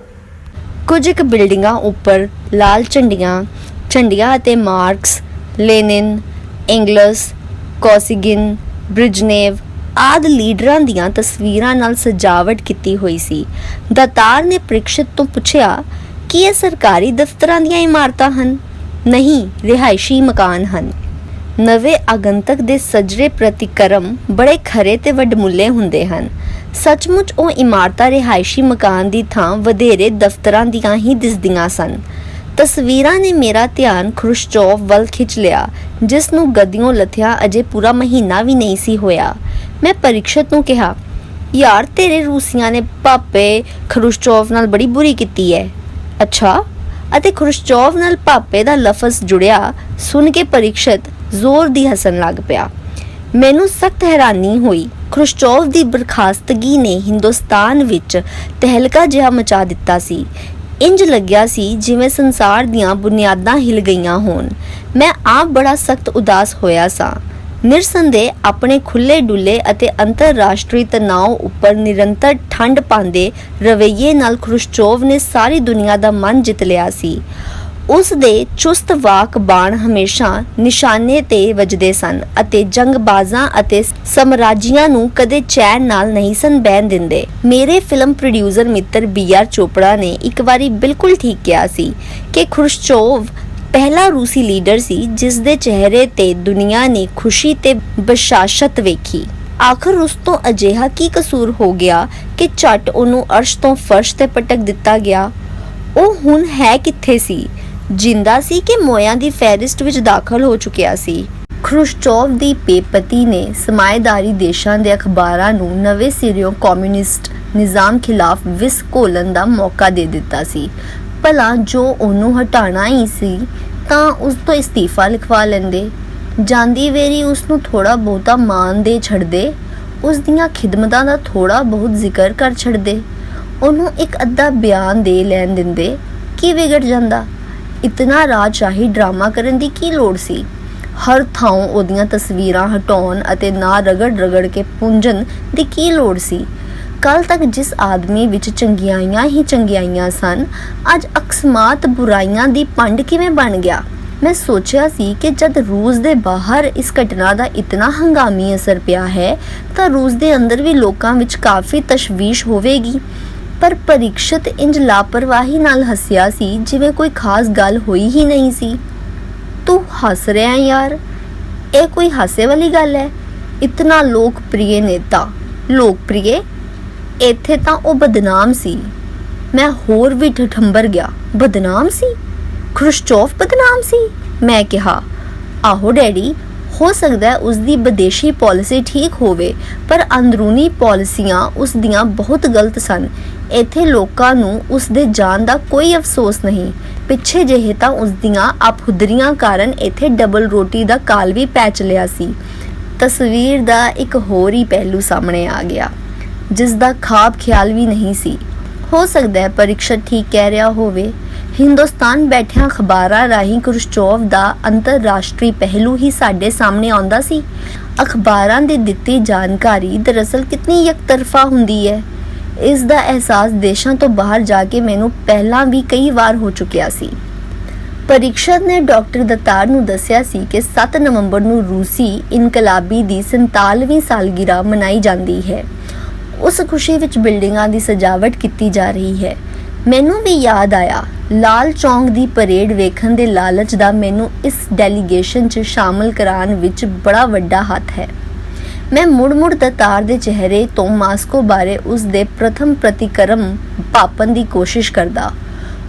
ਕੁਝ ਇੱਕ ਬਿਲਡਿੰਗਾਂ ਉੱਪਰ ਲਾਲ ਝੰਡੀਆਂ ਅਤੇ ਮਾਰਕਸ, ਲੈਨਿਨ, ਐਂਗਲਸ, ਕੋਸਿਗਿਨ, ਬ੍ਰਿਜਨੇਵ ਆਦਿ ਲੀਡਰਾਂ ਦੀਆਂ ਤਸਵੀਰਾਂ ਨਾਲ ਸਜਾਵਟ ਕੀਤੀ ਹੋਈ ਸੀ। ਦਾਤਾਰ ਨੇ ਪ੍ਰੀਕਸ਼ਿਤ ਤੋਂ ਪੁੱਛਿਆ ਕਿ ਇਹ ਸਰਕਾਰੀ ਦਫ਼ਤਰਾਂ ਦੀਆਂ ਇਮਾਰਤਾਂ ਹਨ? ਨਹੀਂ, ਰਿਹਾਇਸ਼ੀ ਮਕਾਨ ਹਨ। ਨਵੇਂ ਆਗੰਤਕ ਦੇ ਸੱਜਰੇ ਪ੍ਰਤੀਕਰਮ ਬੜੇ ਖਰੇ ਤੇ ਵੱਡਮੁੱਲੇ ਹੁੰਦੇ ਹਨ। ਸੱਚਮੁੱਚ ਉਹ ਇਮਾਰਤਾਂ ਰਿਹਾਇਸ਼ੀ ਮਕਾਨ ਦੀ ਥਾਂ ਵਧੇਰੇ ਦਫ਼ਤਰਾਂ ਦੀਆਂ ਹੀ ਦਿਸਦੀਆਂ ਸਨ। ਤਸਵੀਰਾਂ ਨੇ ਮੇਰਾ ਧਿਆਨ ਖਰੁਸ਼ਚੋਵ ਵੱਲ ਖਿੱਚ ਲਿਆ, ਜਿਸ ਨੂੰ ਗੱਦੀਓਂ ਲੱਥਿਆਂ ਅਜੇ ਪੂਰਾ ਮਹੀਨਾ ਵੀ ਨਹੀਂ ਸੀ ਹੋਇਆ। ਮੈਂ ਪਰੀਕਸ਼ਤ ਨੂੰ ਕਿਹਾ, ਯਾਰ ਤੇਰੇ ਰੂਸੀਆਂ ਨੇ ਪਾਪੇ ਖਰੁਸ਼ਚੋਵ ਨਾਲ ਬੜੀ ਬੁਰੀ ਕੀਤੀ ਹੈ। ਅੱਛਾ, ਅਤੇ ਖਰੁਸ਼ਚੋਵ ਨਾਲ ਪਾਪੇ ਦਾ ਲਫ਼ਜ਼ ਜੁੜਿਆ ਸੁਣ ਕੇ ਪਰੀਕਸ਼ਤ ਜ਼ੋਰ ਦੀ ਹੱਸਣ ਲੱਗ ਪਿਆ। ਮੈਨੂੰ ਸਖਤ ਹੈਰਾਨੀ ਹੋਈ। ਖਰੁਸ਼ਚੋਵ ਦੀ ਬਰਖਾਸਤਗੀ ਨੇ ਹਿੰਦੁਸਤਾਨ ਵਿੱਚ ਤਹਿਲਕਾ ਜਿਹਾ ਮਚਾ ਦਿੱਤਾ ਸੀ। ਇੰਜ ਲੱਗਿਆ ਸੀ ਜਿਵੇਂ ਸੰਸਾਰ ਦੀਆਂ ਬੁਨਿਆਦਾਂ ਹਿਲ ਗਈਆਂ ਹੋਣ। ਮੈਂ ਆਪ ਬੜਾ ਸਖਤ ਉਦਾਸ ਹੋਇਆ ਸਾਂ। ਨਿਰਸੰਦੇਹ ਆਪਣੇ ਖੁੱਲ੍ਹੇ ਡੁੱਲੇ ਅਤੇ ਅੰਤਰਰਾਸ਼ਟਰੀ ਤਣਾਅ ਉੱਪਰ ਨਿਰੰਤਰ ਠੰਡ ਪਾਉਂਦੇ ਰਵੱਈਏ ਨਾਲ ਖਰੁਸ਼ਚੋਵ ਨੇ ਸਾਰੀ ਦੁਨੀਆ ਦਾ ਮਨ ਜਿੱਤ ਲਿਆ ਸੀ। ਉਸ ਦੇ ਚੁਸਤ ਵਾਕ ਬਾਣ ਹਮੇਸ਼ਾ ਨਿਸ਼ਾਨੇ ਤੇ ਵੱਜਦੇ ਸਨ ਅਤੇ ਜੰਗਬਾਜ਼ਾਂ ਅਤੇ ਸਮਰਾਜੀਆਂ ਨੂੰ ਕਦੇ ਚੈਨ ਨਾਲ ਨਹੀਂ ਸਨ ਬਹਿਣ ਦਿੰਦੇ। ਮੇਰੇ ਫਿਲਮ ਪ੍ਰੋਡਿਊਸਰ ਮਿੱਤਰ BR ਚੋਪੜਾ ਨੇ ਇੱਕ ਵਾਰੀ ਬਿਲਕੁਲ ਠੀਕ ਕਿਹਾ ਸੀ ਕਿ ਖਰੁਸ਼ਚੋਵ ਪਹਿਲਾ ਰੂਸੀ ਲੀਡਰ ਸੀ ਜਿਸ ਦੇ ਚਿਹਰੇ ਤੇ ਦੁਨੀਆ ਨੇ ਖੁਸ਼ੀ ਤੇ ਬਸ਼ਾਸ਼ਤ ਵੇਖੀ। ਆਖਰ ਉਸ ਤੋਂ ਅਜਿਹਾ ਕੀ ਕਸੂਰ ਹੋ ਗਿਆ ਕਿ ਝੱਟ ਉਹਨੂੰ ਅਰਸ਼ ਤੋਂ ਫਰਸ਼ ਤੇ ਪਟਕ ਦਿੱਤਾ ਗਿਆ। ਉਹ ਹੁਣ ਹੈ ਕਿੱਥੇ ਸੀ? ਜਿੰਦਾ ਸੀ ਕਿ ਮੋਇਆਂ ਦੀ ਫਹਿਰਿਸਤ ਵਿੱਚ ਦਾਖਲ ਹੋ ਚੁੱਕਿਆ ਸੀ। ਖਰੁਸ਼ਚੋਵ ਦੀ ਪੇਪਤੀ ਨੇ ਸਮਾਏਦਾਰੀ ਦੇਸ਼ਾਂ ਦੇ ਅਖਬਾਰਾਂ ਨੂੰ ਨਵੇਂ ਸਿਰਿਓਂ ਕਮਿਊਨਿਸਟ ਨਿਜ਼ਾਮ ਖਿਲਾਫ ਵਿਸ ਘੋਲਣ ਦਾ ਮੌਕਾ ਦੇ ਦਿੱਤਾ ਸੀ। ਭਲਾ ਜੋ ਉਹਨੂੰ ਹਟਾਉਣਾ ਹੀ ਸੀ ਤਾਂ ਉਸ ਤੋਂ ਇਸਤੀਫਾ ਲਿਖਵਾ ਲੈਂਦੇ। ਜਾਂਦੀ ਵੇਰੀ ਉਸ ਨੂੰ ਥੋੜ੍ਹਾ ਬਹੁਤਾ ਮਾਣ ਦੇ ਛੱਡਦੇ, ਉਸ ਦੀਆਂ ਖਿਦਮਤਾਂ ਦਾ ਥੋੜ੍ਹਾ ਬਹੁਤ ਜ਼ਿਕਰ ਕਰ ਛੱਡਦੇ, ਉਹਨੂੰ ਇੱਕ ਅੱਧਾ ਬਿਆਨ ਦੇ ਲੈਣ ਦਿੰਦੇ। ਕੀ ਵਿਗੜ ਜਾਂਦਾ? ਇਤਨਾ ਰਾਜਸ਼ਾਹੀ ਡਰਾਮਾ ਕਰਨ ਦੀ ਕੀ ਲੋੜ ਸੀ? ਹਰ ਥਾਂ ਉਹਦੀਆਂ ਤਸਵੀਰਾਂ ਹਟਾਉਣ ਅਤੇ ਨਾ ਰਗੜ ਕੇ ਪੁੰਜਣ ਦੀ ਕੀ ਲੋੜ ਸੀ? ਕੱਲ ਤੱਕ ਜਿਸ ਆਦਮੀ ਵਿੱਚ ਚੰਗਿਆਈਆਂ ਹੀ ਚੰਗਿਆਈਆਂ ਸਨ, ਅੱਜ ਅਕਸਮਾਤ ਬੁਰਾਈਆਂ ਦੀ ਪੰਡ ਕਿਵੇਂ ਬਣ ਗਿਆ? ਮੈਂ ਸੋਚਿਆ ਸੀ ਕਿ ਜਦ ਰੂਸ ਦੇ ਬਾਹਰ ਇਸ ਘਟਨਾ ਦਾ ਇਤਨਾ ਹੰਗਾਮੀ ਅਸਰ ਪਿਆ ਹੈ ਤਾਂ ਰੂਸ ਦੇ ਅੰਦਰ ਵੀ ਲੋਕਾਂ ਵਿੱਚ ਕਾਫੀ ਤਸ਼ਵੀਸ਼ ਹੋਵੇਗੀ। ਪਰ ਪਰੀਕਸ਼ਤ ਇੰਜ ਲਾਪਰਵਾਹੀ ਨਾਲ ਹੱਸਿਆ ਸੀ ਜਿਵੇਂ ਕੋਈ ਖਾਸ ਗੱਲ ਹੋਈ ਹੀ ਨਹੀਂ ਸੀ। ਤੂੰ ਹੱਸ ਰਿਹਾ ਯਾਰ? ਇਹ ਕੋਈ ਹਾਸੇ ਵਾਲੀ ਗੱਲ ਹੈ? ਇਤਨਾ ਲੋਕਪ੍ਰਿਯ ਨੇਤਾ, ਲੋਕਪ੍ਰਿਯ? ਇੱਥੇ ਤਾਂ ਉਹ ਬਦਨਾਮ ਸੀ। ਮੈਂ ਹੋਰ ਵੀ ਠਠੰਬਰ ਗਿਆ। ਬਦਨਾਮ ਸੀ? ਖਰੁਸ਼ਚੋਵ ਬਦਨਾਮ ਸੀ? ਮੈਂ ਕਿਹਾ, ਆਹੋ ਡੈਡੀ, ਹੋ ਸਕਦਾ ਹੈ ਉਸ ਦੀ ਵਿਦੇਸ਼ੀ ਪਾਲਿਸੀ ਠੀਕ ਹੋਵੇ, ਪਰ ਅੰਦਰੂਨੀ ਪਾਲਿਸੀਆਂ ਉਸ ਦੀਆਂ ਬਹੁਤ ਗਲਤ ਸਨ। ਇੱਥੇ ਲੋਕਾਂ ਨੂੰ ਉਸ ਦੇ ਜਾਣ ਦਾ ਕੋਈ ਅਫਸੋਸ ਨਹੀਂ। ਪਿੱਛੇ ਜਿਹੇ ਤਾਂ ਉਸ ਦੀਆਂ ਆਪਹੁਦਰੀਆਂ ਕਾਰਨ ਇੱਥੇ ਡਬਲ ਰੋਟੀ ਦਾ ਕਾਲ ਵੀ ਪੈ ਚਲਿਆ ਸੀ। ਤਸਵੀਰ ਦਾ ਇੱਕ ਹੋਰ ਹੀ ਪਹਿਲੂ ਸਾਹਮਣੇ ਆ ਗਿਆ ਜਿਸ ਦਾ ਖਾਬ ਖਿਆਲ ਵੀ ਨਹੀਂ ਸੀ। ਹੋ ਸਕਦਾ ਹੈ ਪਰੀਕਸ਼ਤ ਠੀਕ ਕਹਿ ਰਿਹਾ ਹੋਵੇ। ਹਿੰਦੁਸਤਾਨ ਬੈਠਿਆਂ ਅਖਬਾਰਾਂ ਰਾਹੀਂ ਖਰੁਸ਼ਚੋਵ ਦਾ ਅੰਤਰਰਾਸ਼ਟਰੀ ਪਹਿਲੂ ਹੀ ਸਾਡੇ ਸਾਹਮਣੇ ਆਉਂਦਾ ਸੀ। ਅਖਬਾਰਾਂ ਦੀ ਦਿੱਤੀ ਜਾਣਕਾਰੀ ਦਰਅਸਲ ਕਿਤਨੀ ਇਕਤਰਫਾ ਹੁੰਦੀ ਹੈ, ਇਸ ਦਾ ਅਹਿਸਾਸ ਦੇਸ਼ਾਂ ਤੋਂ ਬਾਹਰ ਜਾ ਕੇ ਮੈਨੂੰ ਪਹਿਲਾਂ ਵੀ ਕਈ ਵਾਰ ਹੋ ਚੁੱਕਿਆ ਸੀ। ਪਰੀਕਸ਼ਤ ਨੇ ਡਾਕਟਰ ਦੱਤਾਰ ਨੂੰ ਦੱਸਿਆ ਸੀ ਕਿ 7 ਨਵੰਬਰ ਨੂੰ ਰੂਸੀ ਇਨਕਲਾਬੀ ਦੀ 47ਵੀਂ ਸਾਲਗਿਰਾ ਮਨਾਈ ਜਾਂਦੀ ਹੈ। ਉਸ ਖੁਸ਼ੀ ਵਿੱਚ ਬਿਲਡਿੰਗਾਂ ਦੀ ਸਜਾਵਟ ਕੀਤੀ ਜਾ ਰਹੀ ਹੈ। ਮੈਨੂੰ ਵੀ ਯਾਦ ਆਇਆ, ਲਾਲ ਚੌਂਕ ਦੀ ਪਰੇਡ ਵੇਖਣ ਦੇ ਲਾਲਚ ਦਾ ਮੈਨੂੰ ਇਸ ਡੈਲੀਗੇਸ਼ਨ 'ਚ ਸ਼ਾਮਲ ਕਰਾਉਣ ਵਿੱਚ ਬੜਾ ਵੱਡਾ ਹੱਥ ਹੈ। ਮੈਂ ਮੁੜ ਦੱਤਾਰ ਦੇ ਚਿਹਰੇ ਤੋਂ ਮਾਸਕੋ ਬਾਰੇ ਉਸ ਦੇ ਪ੍ਰਥਮ ਪ੍ਰਤੀਕਰਮ ਭਾਪਣ ਦੀ ਕੋਸ਼ਿਸ਼ ਕਰਦਾ।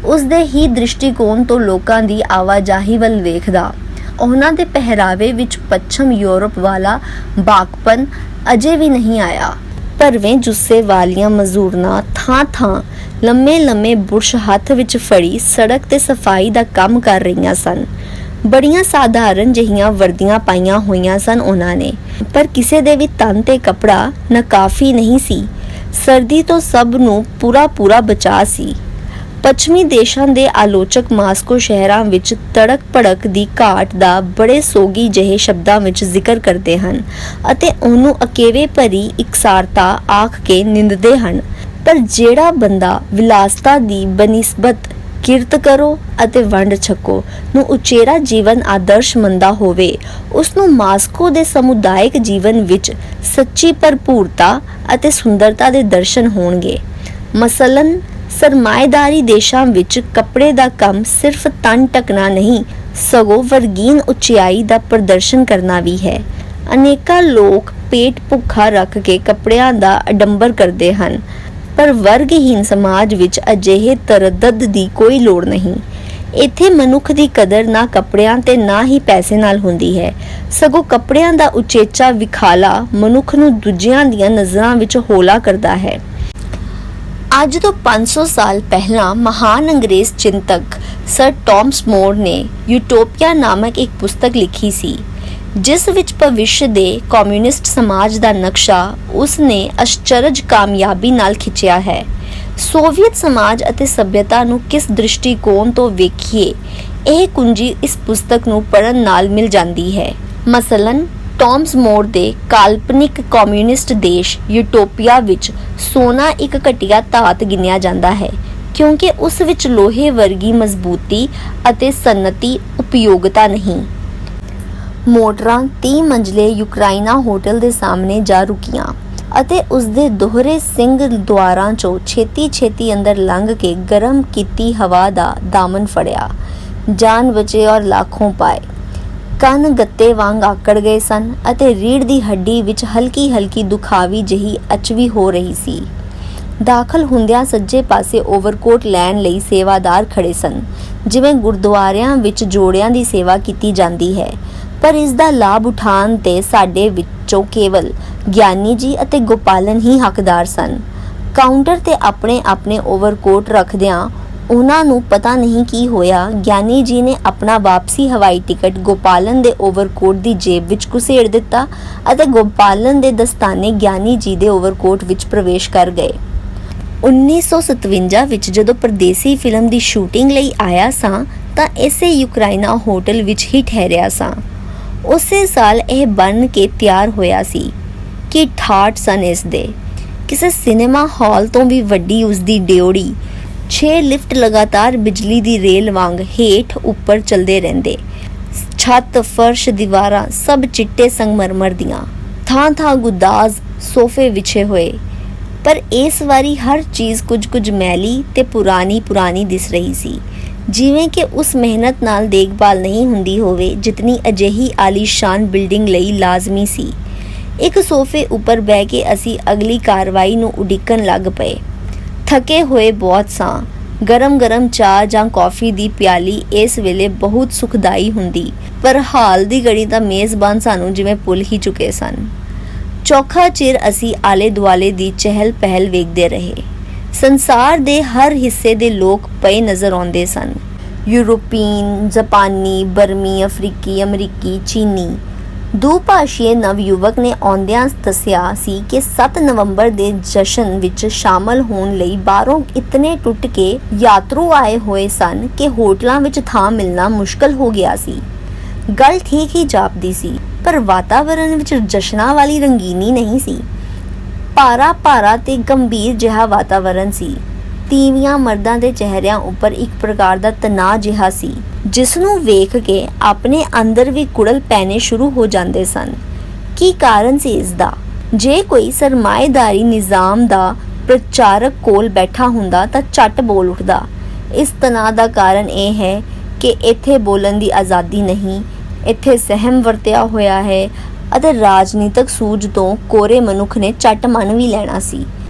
ਉਸ ਦੇ ਹੀ ਦ੍ਰਿਸ਼ਟੀਕੋਣ ਤੋਂ ਲੋਕਾਂ ਦੀ ਆਵਾਜਾਈ ਵੱਲ ਵੇਖਦਾ। ਉਹਨਾਂ ਦੇ ਪਹਿਰਾਵੇ ਵਿੱਚ ਪੱਛਮ ਯੂਰਪ ਵਾਲਾ ਬਾਕਪਨ ਅਜੇ ਵੀ ਨਹੀਂ ਆਇਆ। ਭਰਵੇਂ ਜੁੱਸੇ ਵਾਲੀਆਂ ਮਜ਼ਦੂਰਨਾਂ ਥਾਂ ਲੰਮੇ ਬੁਰਸ਼ ਹੱਥ ਵਿੱਚ ਫੜੀ ਸੜਕ ਤੇ ਸਫਾਈ ਦਾ ਕੰਮ ਕਰ ਰਹੀਆਂ ਸਨ। ਬੜੀਆਂ ਸਾਧਾਰਨ ਜਿਹੀਆਂ ਵਰਦੀਆਂ ਪਾਈਆਂ ਹੋਈਆਂ ਸਨ ਉਹਨਾਂ ਨੇ, ਪਰ ਕਿਸੇ ਦੇ ਵੀ ਤਨ ਤੇ ਕੱਪੜਾ ਨਾਕਾਫੀ ਨਹੀਂ ਸੀ। ਸਰਦੀ ਤੋਂ ਸਭ ਨੂੰ ਪੂਰਾ ਬਚਾਅ ਸੀ। ਪੱਛਮੀ ਦੇਸ਼ਾਂ ਦੇ ਆਲੋਚਕ ਮਾਸਕੋ ਸ਼ਹਿਰਾਂ ਵਿੱਚ ਤੜਕ ਭੜਕ ਦੀ ਘਾਟ ਦਾ ਬੜੇ ਸੋਗੀ ਜਿਹੇ ਸ਼ਬਦਾਂ ਵਿੱਚ ਜ਼ਿਕਰ ਕਰਦੇ ਹਨ ਅਤੇ ਉਹਨੂੰ ਅਕੇਵੇ ਭਰੀ ਇਕਸਾਰਤਾ ਆਖ ਕੇ ਨਿੰਦਦੇ ਹਨ। ਪਰ ਜਿਹੜਾ ਬੰਦਾ ਵਿਲਾਸਤਾ ਦੀ ਬਨਿਸਬਤ ਕਿਰਤ ਕਰੋ ਅਤੇ ਵੰਡ ਛਕੋ ਨੂੰ ਉਚੇਰਾ ਜੀਵਨ ਆਦਰਸ਼ ਮੰਨਦਾ ਹੋਵੇ, ਉਸ ਨੂੰ ਮਾਸਕੋ ਦੇ ਸਮੁਦਾਇਕ ਜੀਵਨ ਵਿੱਚ ਸੱਚੀ ਭਰਪੂਰਤਾ ਅਤੇ ਸੁੰਦਰਤਾ ਦੇ ਦਰਸ਼ਨ ਹੋਣਗੇ। ਮਸਲਨ ਸਰਮਾਏਦਾਰੀ ਦੇਸ਼ਾਂ ਵਿੱਚ ਕੱਪੜੇ ਦਾ ਕੰਮ ਸਿਰਫ ਤਨ ਢਕਣਾ ਨਹੀਂ, ਸਗੋਂ ਵਰਗੀਨ ਉਚਾਈ ਦਾ ਪ੍ਰਦਰਸ਼ਨ ਕਰਨਾ ਵੀ ਹੈ। ਅਨੇਕਾਂ ਲੋਕ ਪੇਟ ਭੁੱਖਾ ਰੱਖ ਕੇ ਕੱਪੜਿਆਂ ਦਾ ਅਡੰਬਰ ਕਰਦੇ ਹਨ, ਪਰ ਵਰਗਹੀਨ ਸਮਾਜ ਵਿੱਚ ਅਜਿਹੇ ਤਰੱਦਦ ਦੀ ਕੋਈ ਲੋੜ ਨਹੀਂ। ਇੱਥੇ ਮਨੁੱਖ ਦੀ ਕਦਰ ਨਾ ਕੱਪੜਿਆਂ ਤੇ ਨਾ ਹੀ ਪੈਸੇ ਨਾਲ ਹੁੰਦੀ ਹੈ, ਸਗੋਂ ਕੱਪੜਿਆਂ ਦਾ ਉਚੇਚਾ ਵਿਖਾਲਾ ਮਨੁੱਖ ਨੂੰ ਦੂਜਿਆਂ ਦੀਆਂ ਨਜ਼ਰਾਂ ਵਿੱਚ ਹੌਲਾ ਕਰਦਾ ਹੈ। ਅੱਜ ਤੋਂ 500 ਸਾਲ ਪਹਿਲਾਂ ਮਹਾਨ ਅੰਗਰੇਜ਼ ਚਿੰਤਕ ਸਰ ਟਾਮਸ ਮੋਰ ਨੇ ਯੂਟੋਪੀਆ ਨਾਮਕ ਇੱਕ ਪੁਸਤਕ ਲਿਖੀ ਸੀ, ਜਿਸ ਵਿੱਚ ਭਵਿੱਖ ਦੇ ਕਮਿਊਨਿਸਟ ਸਮਾਜ ਦਾ ਨਕਸ਼ਾ ਉਸ ਨੇ ਅਚਰਜ ਕਾਮਯਾਬੀ ਨਾਲ ਖਿੱਚਿਆ ਹੈ। ਸੋਵੀਅਤ ਸਮਾਜ ਅਤੇ ਸੱਭਿਅਤਾ ਨੂੰ ਕਿਸ ਦ੍ਰਿਸ਼ਟੀਕੋਣ ਤੋਂ ਵੇਖੀਏ, ਇਹ ਕੁੰਜੀ ਇਸ ਪੁਸਤਕ ਨੂੰ ਪੜ੍ਹਨ ਨਾਲ ਮਿਲ ਜਾਂਦੀ ਹੈ। ਮਸਲਨ ਟਾਮਸ ਮੋਰ ਦੇ ਕਾਲਪਨਿਕ ਕਮਿਊਨਿਸਟ ਦੇਸ਼ ਯੂਟੋਪੀਆ ਵਿੱਚ ਸੋਨਾ ਇੱਕ ਘਟੀਆ ਧਾਤ ਗਿਣਿਆ ਜਾਂਦਾ ਹੈ, ਕਿਉਂਕਿ ਉਸ ਵਿੱਚ ਲੋਹੇ ਵਰਗੀ ਮਜ਼ਬੂਤੀ ਅਤੇ ਸਨਅਤੀ ਉਪਯੋਗਤਾ ਨਹੀਂ। ਮੋਟਰਾਂ 30 ਮੰਜ਼ਲੇ ਯੂਕਰਾਈਨਾ ਹੋਟਲ ਦੇ ਸਾਹਮਣੇ ਜਾ ਰੁਕੀਆਂ ਅਤੇ ਉਸਦੇ ਦੋਹਰੇ ਸਿੰਘ ਦੁਆਰਾਂ ਚੋਂ ਛੇਤੀ ਅੰਦਰ ਲੰਘ ਕੇ ਗਰਮ ਕੀਤੀ ਹਵਾ ਦਾ ਦਾਮਨ ਫੜਿਆ। ਜਾਨ ਬਚੇ ਔਰ ਲਾਖੋਂ ਪਾਏ। ਕੰਨ ਗੱਤੇ ਵਾਂਗ ਆਕੜ ਗਏ ਸਨ ਅਤੇ ਰੀੜ੍ਹ ਦੀ ਹੱਡੀ ਵਿੱਚ ਹਲਕੀ ਦੁਖਾਵੀ ਜਿਹੀ ਅਚਵੀ ਹੋ ਰਹੀ ਸੀ। ਦਾਖਲ ਹੁੰਦਿਆਂ ਸੱਜੇ ਪਾਸੇ ਓਵਰਕੋਟ ਲੈਣ ਲਈ ਸੇਵਾਦਾਰ ਖੜੇ ਸਨ, ਜਿਵੇਂ ਗੁਰਦੁਆਰਿਆਂ ਵਿੱਚ ਜੋੜਿਆਂ ਦੀ ਸੇਵਾ ਕੀਤੀ ਜਾਂਦੀ ਹੈ, ਪਰ ਇਸ ਦਾ ਲਾਭ ਉਠਾਉਣ ਤੇ ਸਾਡੇ ਵਿੱਚੋਂ ਕੇਵਲ ਗਿਆਨੀ ਜੀ ਅਤੇ ਗੋਪਾਲਨ ਹੀ ਹੱਕਦਾਰ ਸਨ। ਕਾਊਂਟਰ ਤੇ ਆਪਣੇ ਓਵਰਕੋਟ ਰੱਖਦਿਆਂ ਉਹਨਾਂ ਨੂੰ ਪਤਾ ਨਹੀਂ ਕੀ ਹੋਇਆ, ਗਿਆਨੀ ਜੀ ਨੇ ਆਪਣਾ ਵਾਪਸੀ ਹਵਾਈ ਟਿਕਟ ਗੋਪਾਲਨ ਦੇ ਓਵਰਕੋਟ ਦੀ ਜੇਬ ਵਿੱਚ ਘੁਸੇੜ ਦਿੱਤਾ ਅਤੇ ਗੋਪਾਲਨ ਦੇ ਦਸਤਾਨੇ ਗਿਆਨੀ ਜੀ ਦੇ ਓਵਰਕੋਟ ਵਿੱਚ ਪ੍ਰਵੇਸ਼ ਕਰ ਗਏ। 1957 ਵਿੱਚ ਜਦੋਂ ਪਰਦੇਸੀ ਫਿਲਮ ਦੀ ਸ਼ੂਟਿੰਗ ਲਈ ਆਇਆ ਸਾਂ ਤਾਂ ਇਸੇ ਯੂਕਰਾਈਨਾ ਹੋਟਲ ਵਿੱਚ ਹੀ ਠਹਿਰਿਆ ਸਾਂ। ਉਸੇ ਸਾਲ ਇਹ ਬਣ ਕੇ ਤਿਆਰ ਹੋਇਆ ਸੀ ਕਿ ਠਾਠ ਸਨ ਇਸ ਦੇ। ਕਿਸੇ ਸਿਨੇਮਾ ਹਾਲ ਤੋਂ ਵੀ ਵੱਡੀ ਉਸਦੀ ਡਿਓੜੀ। 6 ਲਿਫਟ ਲਗਾਤਾਰ ਬਿਜਲੀ ਦੀ ਰੇਲ ਵਾਂਗ ਹੇਠ ਉੱਪਰ ਚੱਲਦੇ ਰਹਿੰਦੇ। ਛੱਤ, ਫਰਸ਼, ਦੀਵਾਰਾਂ ਸਭ ਚਿੱਟੇ ਸੰਗਮਰਮਰ ਦੀਆਂ। ਥਾਂ ਗੁਦਾਜ਼ ਸੋਫੇ ਵਿਛੇ ਹੋਏ, ਪਰ ਇਸ ਵਾਰੀ ਹਰ ਚੀਜ਼ ਕੁਝ ਮੈਲੀ ਤੇ ਪੁਰਾਣੀ ਦਿਸ ਰਹੀ ਸੀ, ਜਿਵੇਂ ਕਿ ਉਸ ਮਿਹਨਤ ਨਾਲ ਦੇਖਭਾਲ ਨਹੀਂ ਹੁੰਦੀ ਹੋਵੇ ਜਿਤਨੀ ਅਜਿਹੀ ਆਲੀਸ਼ਾਨ ਬਿਲਡਿੰਗ ਲਈ ਲਾਜ਼ਮੀ ਸੀ। ਇੱਕ ਸੋਫੇ ਉੱਪਰ ਬਹਿ ਕੇ ਅਸੀਂ ਅਗਲੀ ਕਾਰਵਾਈ ਨੂੰ ਉਡੀਕਣ ਲੱਗ ਪਏ। ਥਕੇ ਹੋਏ ਬਹੁਤ ਸਾਂ। ਗਰਮ ਚਾਹ ਜਾਂ ਕੌਫੀ ਦੀ ਪਿਆਲੀ ਇਸ ਵੇਲੇ ਬਹੁਤ ਸੁਖਦਾਈ ਹੁੰਦੀ, ਪਰ ਹਾਲ ਦੀ ਘੜੀ ਤਾਂ ਮੇਜ਼ਬਾਨ ਸਾਨੂੰ ਜਿਵੇਂ ਭੁੱਲ ਹੀ ਚੁੱਕੇ ਸਨ। ਚੌਖਾ ਚਿਰ ਅਸੀਂ ਆਲੇ ਦੁਆਲੇ ਦੀ ਚਹਿਲ ਪਹਿਲ ਵੇਖਦੇ ਰਹੇ। ਸੰਸਾਰ ਦੇ ਹਰ ਹਿੱਸੇ ਦੇ ਲੋਕ ਪਏ ਨਜ਼ਰ ਆਉਂਦੇ ਸਨ। ਯੂਰੋਪੀਨ, ਜਾਪਾਨੀ, ਬਰਮੀ, ਅਫਰੀਕੀ, ਅਮਰੀਕੀ, ਚੀਨੀ। ਦੁਭਾਸ਼ੀਏ ਨਵਯੁਵਕ ਨੇ ਆਉਂਦਿਆਂ ਦੱਸਿਆ ਸੀ ਕਿ 7 ਨਵੰਬਰ ਦੇ ਜਸ਼ਨ ਵਿੱਚ ਸ਼ਾਮਲ ਹੋਣ ਲਈ ਬਾਹਰੋਂ ਇਤਨੇ ਟੁੱਟ ਕੇ ਯਾਤਰੂ ਆਏ ਹੋਏ ਸਨ ਕਿ ਹੋਟਲਾਂ ਵਿੱਚ ਥਾਂ ਮਿਲਣਾ ਮੁਸ਼ਕਲ ਹੋ ਗਿਆ ਸੀ। ਗੱਲ ਠੀਕ ਹੀ ਜਾਪਦੀ ਸੀ, ਪਰ ਵਾਤਾਵਰਣ ਵਿੱਚ ਜਸ਼ਨਾਂ ਵਾਲੀ ਰੰਗੀਨੀ ਨਹੀਂ ਸੀ। ਭਾਰਾ ਤੇ ਗੰਭੀਰ ਜਿਹਾ ਵਾਤਾਵਰਣ ਸੀ। ਤੀਵੀਆਂ ਮਰਦਾਂ ਦੇ ਚਿਹਰਿਆਂ ਉੱਪਰ ਇੱਕ ਪ੍ਰਕਾਰ ਦਾ ਤਣਾਅ ਜਿਹਾ ਸੀ, ਜਿਸ ਨੂੰ ਵੇਖ ਕੇ ਆਪਣੇ ਅੰਦਰ ਵੀ ਕੁੜਲ ਪੈਣੇ ਸ਼ੁਰੂ ਹੋ ਜਾਂਦੇ ਸਨ। ਕੀ ਕਾਰਨ ਸੀ ਇਸ ਦਾ? ਜੇ ਕੋਈ ਸਰਮਾਏਦਾਰੀ ਨਿਜ਼ਾਮ ਦਾ ਪ੍ਰਚਾਰਕ ਕੋਲ ਬੈਠਾ ਹੁੰਦਾ ਤਾਂ ਝੱਟ ਬੋਲ ਉੱਠਦਾ। ਇਸ ਤਣਾਅ ਦਾ ਕਾਰਨ ਇਹ ਹੈ ਕਿ ਇੱਥੇ ਬੋਲਣ ਦੀ ਆਜ਼ਾਦੀ ਨਹੀਂ, ਇੱਥੇ ਸਹਿਮ ਵਰਤਿਆ ਹੋਇਆ ਹੈ ਅਤੇ ਰਾਜਨੀਤਿਕ ਸੂਝ ਤੋਂ ਕੋਰੇ ਮਨੁੱਖ ਨੇ ਝੱਟ ਮੰਨ ਵੀ ਲੈਣਾ ਸੀ।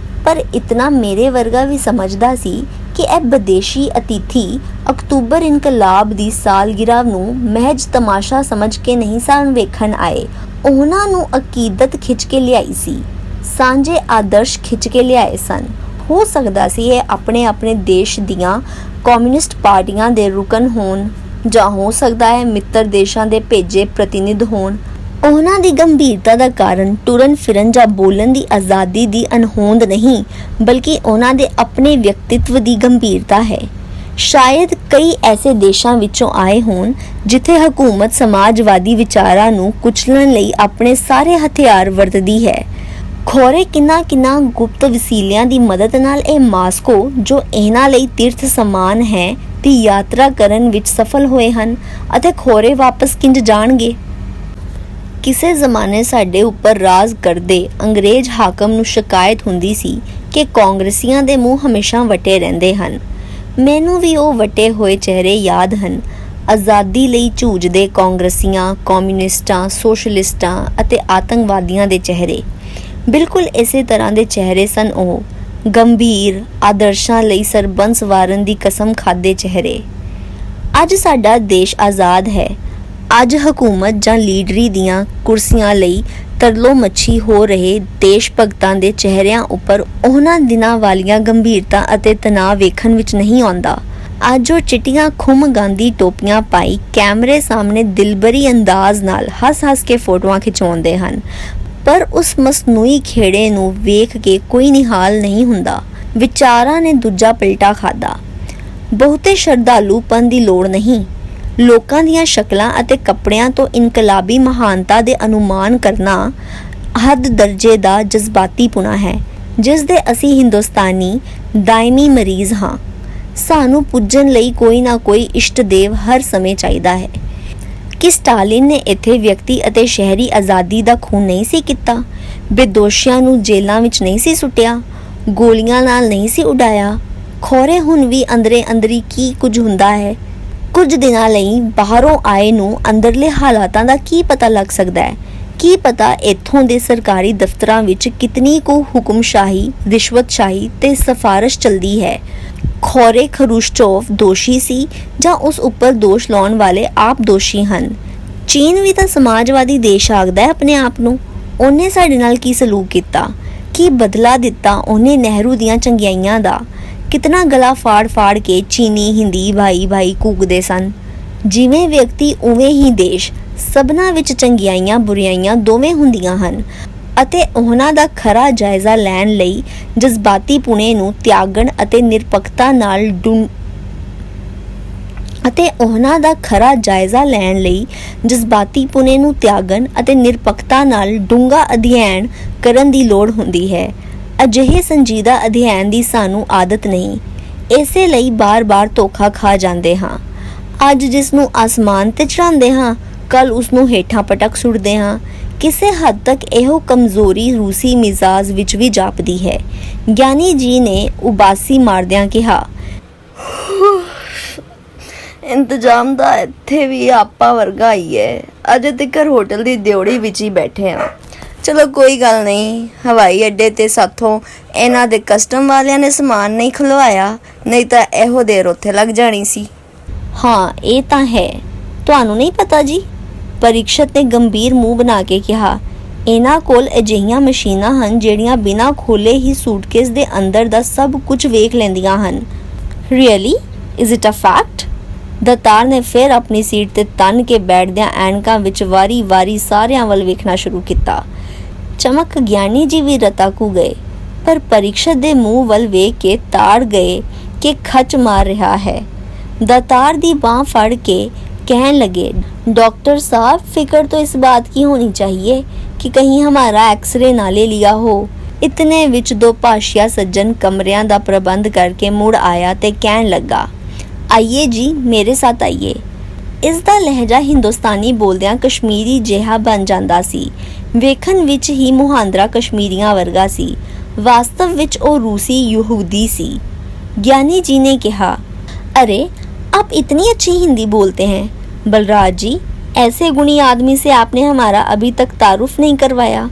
ਪਰ ਇਤਨਾ ਮੇਰੇ ਵਰਗਾ ਵੀ ਸਮਝਦਾ ਸੀ ਕਿ ਇਹ ਵਿਦੇਸ਼ੀ ਅਤਿਥੀ ਅਕਤੂਬਰ ਇਨਕਲਾਬ ਦੀ ਸਾਲਗਿਰਾ ਨੂੰ ਮਹਿਜ ਤਮਾਸ਼ਾ ਸਮਝ ਕੇ ਨਹੀਂ ਸਨ ਵੇਖਣ ਆਏ। ਉਹਨਾਂ ਨੂੰ ਅਕੀਦਤ ਖਿੱਚ ਕੇ ਲਿਆਈ ਸੀ, ਸਾਂਝੇ ਆਦਰਸ਼ ਖਿੱਚ ਕੇ ਲਿਆਏ ਸਨ। ਹੋ ਸਕਦਾ ਸੀ ਇਹ ਆਪਣੇ ਦੇਸ਼ ਦੀਆਂ ਕਮਿਊਨਿਸਟ ਪਾਰਟੀਆਂ ਦੇ ਰੁਕਨ ਹੋਣ, ਜਾਂ ਹੋ ਸਕਦਾ ਹੈ ਮਿੱਤਰ ਦੇਸ਼ਾਂ ਦੇ ਭੇਜੇ ਪ੍ਰਤੀਨਿਧ ਹੋਣ। ਉਹਨਾਂ ਦੀ ਗੰਭੀਰਤਾ ਦਾ ਕਾਰਨ ਟੁਰਨ ਫਿਰਨ ਜਾਂ ਬੋਲਣ ਦੀ ਆਜ਼ਾਦੀ ਦੀ ਅਣਹੋਂਦ ਨਹੀਂ, ਬਲਕਿ ਉਹਨਾਂ ਦੇ ਆਪਣੇ ਵਿਅਕਤਿਤਵ ਦੀ ਗੰਭੀਰਤਾ ਹੈ। ਸ਼ਾਇਦ ਕਈ ਐਸੇ ਦੇਸ਼ਾਂ ਵਿੱਚੋਂ ਆਏ ਹੋਣ ਜਿੱਥੇ ਹਕੂਮਤ ਸਮਾਜਵਾਦੀ ਵਿਚਾਰਾਂ ਨੂੰ ਕੁਚਲਣ ਲਈ ਆਪਣੇ ਸਾਰੇ ਹਥਿਆਰ ਵਰਤਦੀ ਹੈ। ਖੋਰੇ ਕਿੰਨਾ ਗੁਪਤ ਵਸੀਲਿਆਂ ਦੀ ਮਦਦ ਨਾਲ ਇਹ ਮਾਸਕੋ, ਜੋ ਇਹਨਾਂ ਲਈ ਤੀਰਥ ਸਮਾਨ ਹੈ, ਦੀ ਯਾਤਰਾ ਕਰਨ ਵਿੱਚ ਸਫਲ ਹੋਏ ਹਨ ਅਤੇ ਖੋਰੇ ਵਾਪਸ ਕਿੰਜ ਜਾਣਗੇ। ਕਿਸੇ ਜ਼ਮਾਨੇ ਸਾਡੇ ਉੱਪਰ ਰਾਜ ਕਰਦੇ ਅੰਗਰੇਜ਼ ਹਾਕਮ ਨੂੰ ਸ਼ਿਕਾਇਤ ਹੁੰਦੀ ਸੀ ਕਿ ਕਾਂਗਰਸੀਆਂ ਦੇ ਮੂੰਹ ਹਮੇਸ਼ਾ ਵਟੇ ਰਹਿੰਦੇ ਹਨ। ਮੈਨੂੰ ਵੀ ਉਹ ਵਟੇ ਹੋਏ ਚਿਹਰੇ ਯਾਦ ਹਨ। ਆਜ਼ਾਦੀ ਲਈ ਝੂਝਦੇ ਕਾਂਗਰਸੀਆਂ, ਕਮਿਊਨਿਸਟਾਂ, ਸੋਸ਼ਲਿਸਟਾਂ ਅਤੇ ਆਤੰਕਵਾਦੀਆਂ ਦੇ ਚਿਹਰੇ। ਬਿਲਕੁਲ ਇਸੇ ਤਰ੍ਹਾਂ ਦੇ ਚਿਹਰੇ ਸਨ ਉਹ, ਗੰਭੀਰ ਆਦਰਸ਼ਾਂ ਲਈ ਸਰਬੰਸ ਵਾਰਨ ਦੀ ਕਸਮ ਖਾਦੇ ਚਿਹਰੇ। ਅੱਜ ਸਾਡਾ ਦੇਸ਼ ਆਜ਼ਾਦ ਹੈ। ਅੱਜ ਹਕੂਮਤ ਜਾਂ ਲੀਡਰੀ ਦੀਆਂ ਕੁਰਸੀਆਂ ਲਈ ਤਰਲੋ ਮੱਛੀ ਹੋ ਰਹੇ ਦੇਸ਼ ਭਗਤਾਂ ਦੇ ਚਿਹਰਿਆਂ ਉੱਪਰ ਉਹਨਾਂ ਦਿਨਾਂ ਵਾਲੀਆਂ ਗੰਭੀਰਤਾ ਅਤੇ ਤਣਾਅ ਵੇਖਣ ਵਿੱਚ ਨਹੀਂ ਆਉਂਦਾ। ਅੱਜ ਉਹ ਚਿੱਟੀਆਂ ਖੁੰਮ ਗਾਂਦੀ ਟੋਪੀਆਂ ਪਾਈ ਕੈਮਰੇ ਸਾਹਮਣੇ ਦਿਲਬਰੀ ਅੰਦਾਜ਼ ਨਾਲ ਹੱਸ-ਹੱਸ ਕੇ ਫੋਟੋਆਂ ਖਿਚਾਉਂਦੇ ਹਨ, ਪਰ ਉਸ ਮਸਨੂਈ ਖੇੜੇ ਨੂੰ ਵੇਖ ਕੇ ਕੋਈ ਨਿਹਾਲ ਨਹੀਂ ਹੁੰਦਾ। ਵਿਚਾਰਾਂ ਨੇ ਦੂਜਾ ਪਲਟਾ ਖਾਧਾ। ਬਹੁਤੇ ਸ਼ਰਧਾਲੂਪਨ ਦੀ ਲੋੜ ਨਹੀਂ। ਲੋਕਾਂ ਦੀਆਂ ਸ਼ਕਲਾਂ ਅਤੇ ਕੱਪੜਿਆਂ ਤੋਂ ਇਨਕਲਾਬੀ ਮਹਾਨਤਾ ਦੇ ਅਨੁਮਾਨ ਕਰਨਾ ਹੱਦ ਦਰਜੇ ਦਾ ਜਜ਼ਬਾਤੀਪੁਣਾ ਹੈ, ਜਿਸ ਦੇ ਅਸੀਂ ਹਿੰਦੁਸਤਾਨੀ ਦਾਇਮੀ ਮਰੀਜ਼ ਹਾਂ। ਸਾਨੂੰ ਪੁੱਜਣ ਲਈ ਕੋਈ ਨਾ ਕੋਈ ਇਸ਼ਟ ਦੇਵ ਹਰ ਸਮੇਂ ਚਾਹੀਦਾ ਹੈ। ਕਿ ਸਟਾਲਿਨ ਨੇ ਇੱਥੇ ਵਿਅਕਤੀ ਅਤੇ ਸ਼ਹਿਰੀ ਆਜ਼ਾਦੀ ਦਾ ਖੂਨ ਨਹੀਂ ਸੀ ਕੀਤਾ, ਬੇਦੋਸ਼ੀਆਂ ਨੂੰ ਜੇਲ੍ਹਾਂ ਵਿੱਚ ਨਹੀਂ ਸੀ ਸੁੱਟਿਆ, ਗੋਲੀਆਂ ਨਾਲ ਨਹੀਂ ਸੀ ਉਡਾਇਆ। ਖੌਰੇ ਹੁਣ ਵੀ ਅੰਦਰੇ ਅੰਦਰੀ ਕੀ ਕੁਝ ਹੁੰਦਾ ਹੈ। ਕੁਝ ਦਿਨਾਂ ਲਈ ਬਾਹਰੋਂ ਆਏ ਨੂੰ ਅੰਦਰਲੇ ਹਾਲਾਤਾਂ ਦਾ ਕੀ ਪਤਾ ਲੱਗ ਸਕਦਾ ਹੈ। ਕੀ ਪਤਾ ਇੱਥੋਂ ਦੇ ਸਰਕਾਰੀ ਦਫ਼ਤਰਾਂ ਵਿੱਚ ਕਿਤਨੀ ਕੁ ਹੁਕਮਸ਼ਾਹੀ, ਰਿਸ਼ਵਤਸ਼ਾਹੀ ਤੇ ਸਿਫਾਰਿਸ਼ ਚਲਦੀ ਹੈ। ਖੌਰੇ ਖਰੁਸ਼ਚੋਵ ਦੋਸ਼ੀ ਸੀ ਜਾਂ ਉਸ ਉੱਪਰ ਦੋਸ਼ ਲਾਉਣ ਵਾਲੇ ਆਪ ਦੋਸ਼ੀ ਹਨ। ਚੀਨ ਵੀ ਤਾਂ ਸਮਾਜਵਾਦੀ ਦੇਸ਼ ਆਖਦਾ ਹੈ ਆਪਣੇ ਆਪ ਨੂੰ। ਉਹਨੇ ਸਾਡੇ ਨਾਲ ਕੀ ਸਲੂਕ ਕੀਤਾ, ਕੀ ਬਦਲਾ ਦਿੱਤਾ ਉਹਨੇ ਨਹਿਰੂ ਦੀਆਂ ਚੰਗਿਆਈਆਂ ਦਾ। ਕਿਤਨਾ ਗਲਾ ਫਾੜ ਕੇ ਚੀਨੀ ਹਿੰਦੀ ਭਾਈ ਕੂਕਦੇ ਸਨ। ਜਿਵੇਂ ਵਿਅਕਤੀ ਉਵੇਂ ਹੀ ਦੇਸ਼। ਸਭਨਾਂ ਵਿੱਚ ਚੰਗਿਆਈਆਂ ਬੁਰਾਈਆਂ ਦੋਵੇਂ ਹੁੰਦੀਆਂ ਹਨ ਅਤੇ ਉਹਨਾਂ ਦਾ ਖਰਾ ਜਾਇਜ਼ਾ ਲੈਣ ਲਈ ਜਜ਼ਬਾਤੀਪੁਣੇ ਨੂੰ ਤਿਆਗਣ ਅਤੇ ਨਿਰਪੱਖਤਾ ਨਾਲ ਡੂੰਘਾ ਅਧਿਐਨ ਕਰਨ ਦੀ ਲੋੜ ਹੁੰਦੀ ਹੈ। ਅਜਿਹੇ ਸੰਜੀਦਾ ਅਧਿਐਨ ਦੀ ਸਾਨੂੰ ਆਦਤ ਨਹੀਂ, ਇਸੇ ਲਈ ਬਾਰ-ਬਾਰ ਧੋਖਾ ਖਾ ਜਾਂਦੇ ਹਾਂ। ਅੱਜ ਜਿਸ ਨੂੰ ਆਸਮਾਨ ਤੇ ਚੜਾਉਂਦੇ ਹਾਂ, ਕੱਲ ਉਸ ਨੂੰ ਹੇਠਾਂ ਪਟਕ ਸੁੱਟਦੇ ਹਾਂ। ਕਿਸੇ ਹੱਦ ਤੱਕ ਇਹੋ ਕਮਜ਼ੋਰੀ ਰੂਸੀ ਮਿਜ਼ਾਜ ਵਿੱਚ ਵੀ ਜਾਪਦੀ ਹੈ। ਗਿਆਨੀ ਜੀ ਨੇ ਉਬਾਸੀ ਮਾਰਦਿਆਂ ਕਿਹਾ, ਇੰਤਜ਼ਾਮ ਦਾ ਇੱਥੇ ਵੀ ਆਪਾ ਵਰਗਾ ਹੀ ਹੈ। ਅਜੇ ਤੱਕ ਹੋਟਲ ਦੀ ਦਿਉੜੀ ਵਿੱਚ ਹੀ ਬੈਠੇ ਹਾਂ। ਚਲੋ ਕੋਈ ਗੱਲ ਨਹੀਂ, ਹਵਾਈ ਅੱਡੇ ਤੇ ਸਾਥੋਂ ਇਹਨਾਂ ਦੇ ਕਸਟਮ ਵਾਲਿਆਂ ਨੇ ਸਮਾਨ ਨਹੀਂ ਖੁਲਵਾਇਆ, ਨਹੀਂ ਤਾਂ ਇਹੋ ਦੇਰ ਉੱਥੇ ਲੱਗ ਜਾਣੀ ਸੀ। ਹਾਂ, ਇਹ ਤਾਂ ਹੈ। ਤੁਹਾਨੂੰ ਨਹੀਂ ਪਤਾ ਜੀ, ਪਰੀਕਸ਼ਤ ਨੇ ਗੰਭੀਰ ਮੂੰਹ ਬਣਾ ਕੇ ਕਿਹਾ। ਇਹਨਾਂ ਕੋਲ ਅਜਿਹੀਆਂ ਮਸ਼ੀਨਾਂ ਹਨ ਜਿਹੜੀਆਂ ਬਿਨਾਂ ਖੋਲੇ ਹੀ ਸੂਟਕੇਸ ਦੇ ਅੰਦਰ ਦਾ ਸਭ ਕੁਝ ਵੇਖ ਲੈਂਦੀਆਂ ਹਨ। Really? Is it a fact? Datar ਨੇ ਫਿਰ ਆਪਣੀ ਸੀਟ ਤੇ ਤਨ ਕੇ ਬੈਠਦਿਆਂ ਐਨਕਾਂ ਵਿੱਚ ਵਾਰੀ-ਵਾਰੀ ਸਾਰਿਆਂ ਵੱਲ ਵੇਖਣਾ ਸ਼ੁਰੂ ਕੀਤਾ। ਚਮਕ ਗਿਆਨੀ ਜੀ ਵੀ ਰਤਾਕੂ ਗਏ, ਪਰ ਪਰੀਕਸ਼ਤ ਦੇ ਮੂੰਹ ਵੱਲ ਵੇਖ ਕੇ ਤਾੜ ਗਏ ਕਿ ਖਚ ਮਾਰ ਰਿਹਾ ਹੈ। दतार दी बाँह फड़ के कहने लगे, डॉक्टर साहब, फिक्र तो इस बात की होनी चाहिए कि कहीं हमारा एक्सरे ना ले लिया हो। इतने विच दो भाषिया सज्जन कमरियां दा प्रबंध करके मुड़ आया ते कहन लगा, आइए जी, मेरे साथ आइए। इस दा लहजा हिंदुस्तानी बोलदियां कश्मीरी जिहा बन जांदा सी। वेखन विच ही मुहांदरा कश्मीरियां वर्गा सी, वास्तव विच ओ रूसी यहूदी सी। ज्ञानी जी ने कहा, अरे आप इतनी अच्छी हिंदी बोलते हैं बलराज जी, ऐसे गुणी आदमी से आपने हमारा अभी तक तारुफ नहीं करवाया।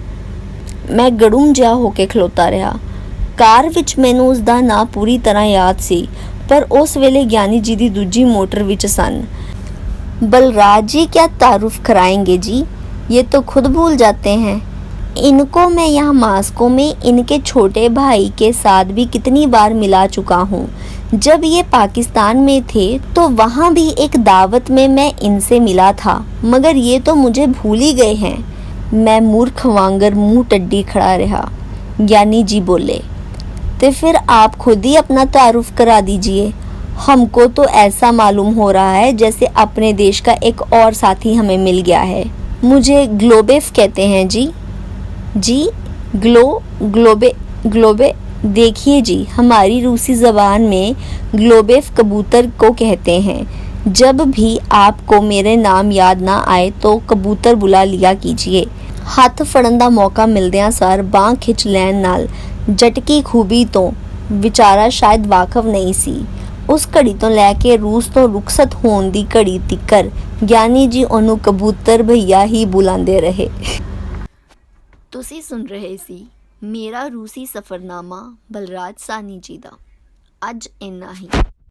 मैं गड़ूम जिहा होके खलोता रहा। कार विच मैनू उसदा ना पूरी तरह याद सी, पर उस वेले ज्ञानी जी दी दूजी मोटर विच सन। बलराज जी क्या तारुफ कराएंगे जी, ये तो खुद भूल जाते हैं। इनको मैं यहाँ मास्को में इनके छोटे भाई के साथ भी कितनी बार मिला चुका हूँ। जब ये पाकिस्तान में थे तो वहाँ भी एक दावत में मैं इनसे मिला था, मगर ये तो मुझे भूल ही गए हैं। मैं मूर्ख वांगर मुंह टड्डी खड़ा रहा। ज्ञानी जी बोले, तो फिर आप खुद ही अपना तारुफ करा दीजिए। हमको तो ऐसा मालूम हो रहा है जैसे अपने देश का एक और साथी हमें मिल गया है। मुझे ग्लोबेफ कहते हैं जी। जी ग्लोबे देखिए जी, हमारी रूसी ज़बान में ग्लोबेफ कबूतर को कहते हैं। जब भी आपको मेरे नाम याद ना आए तो कबूतर बुला लिया कीजिए। हथ फड़न दा मौका मिलदियां सार बांह खिच लैन नाल जटकी खूबी तो विचारा शायद वाकफ नहीं सी। उस घड़ी तो लैके रूस तो रुखसत होण दी घड़ी तिकर ज्ञानी जी ओनू कबूतर भैया ही बुलांदे रहे। ਤੁਸੀਂ ਸੁਣ ਰਹੇ ਸੀ ਮੇਰਾ ਰੂਸੀ ਸਫ਼ਰਨਾਮਾ ਬਲਰਾਜ ਸਾਹਨੀ ਜੀ ਦਾ। ਅੱਜ ਇੰਨਾ ਹੀ।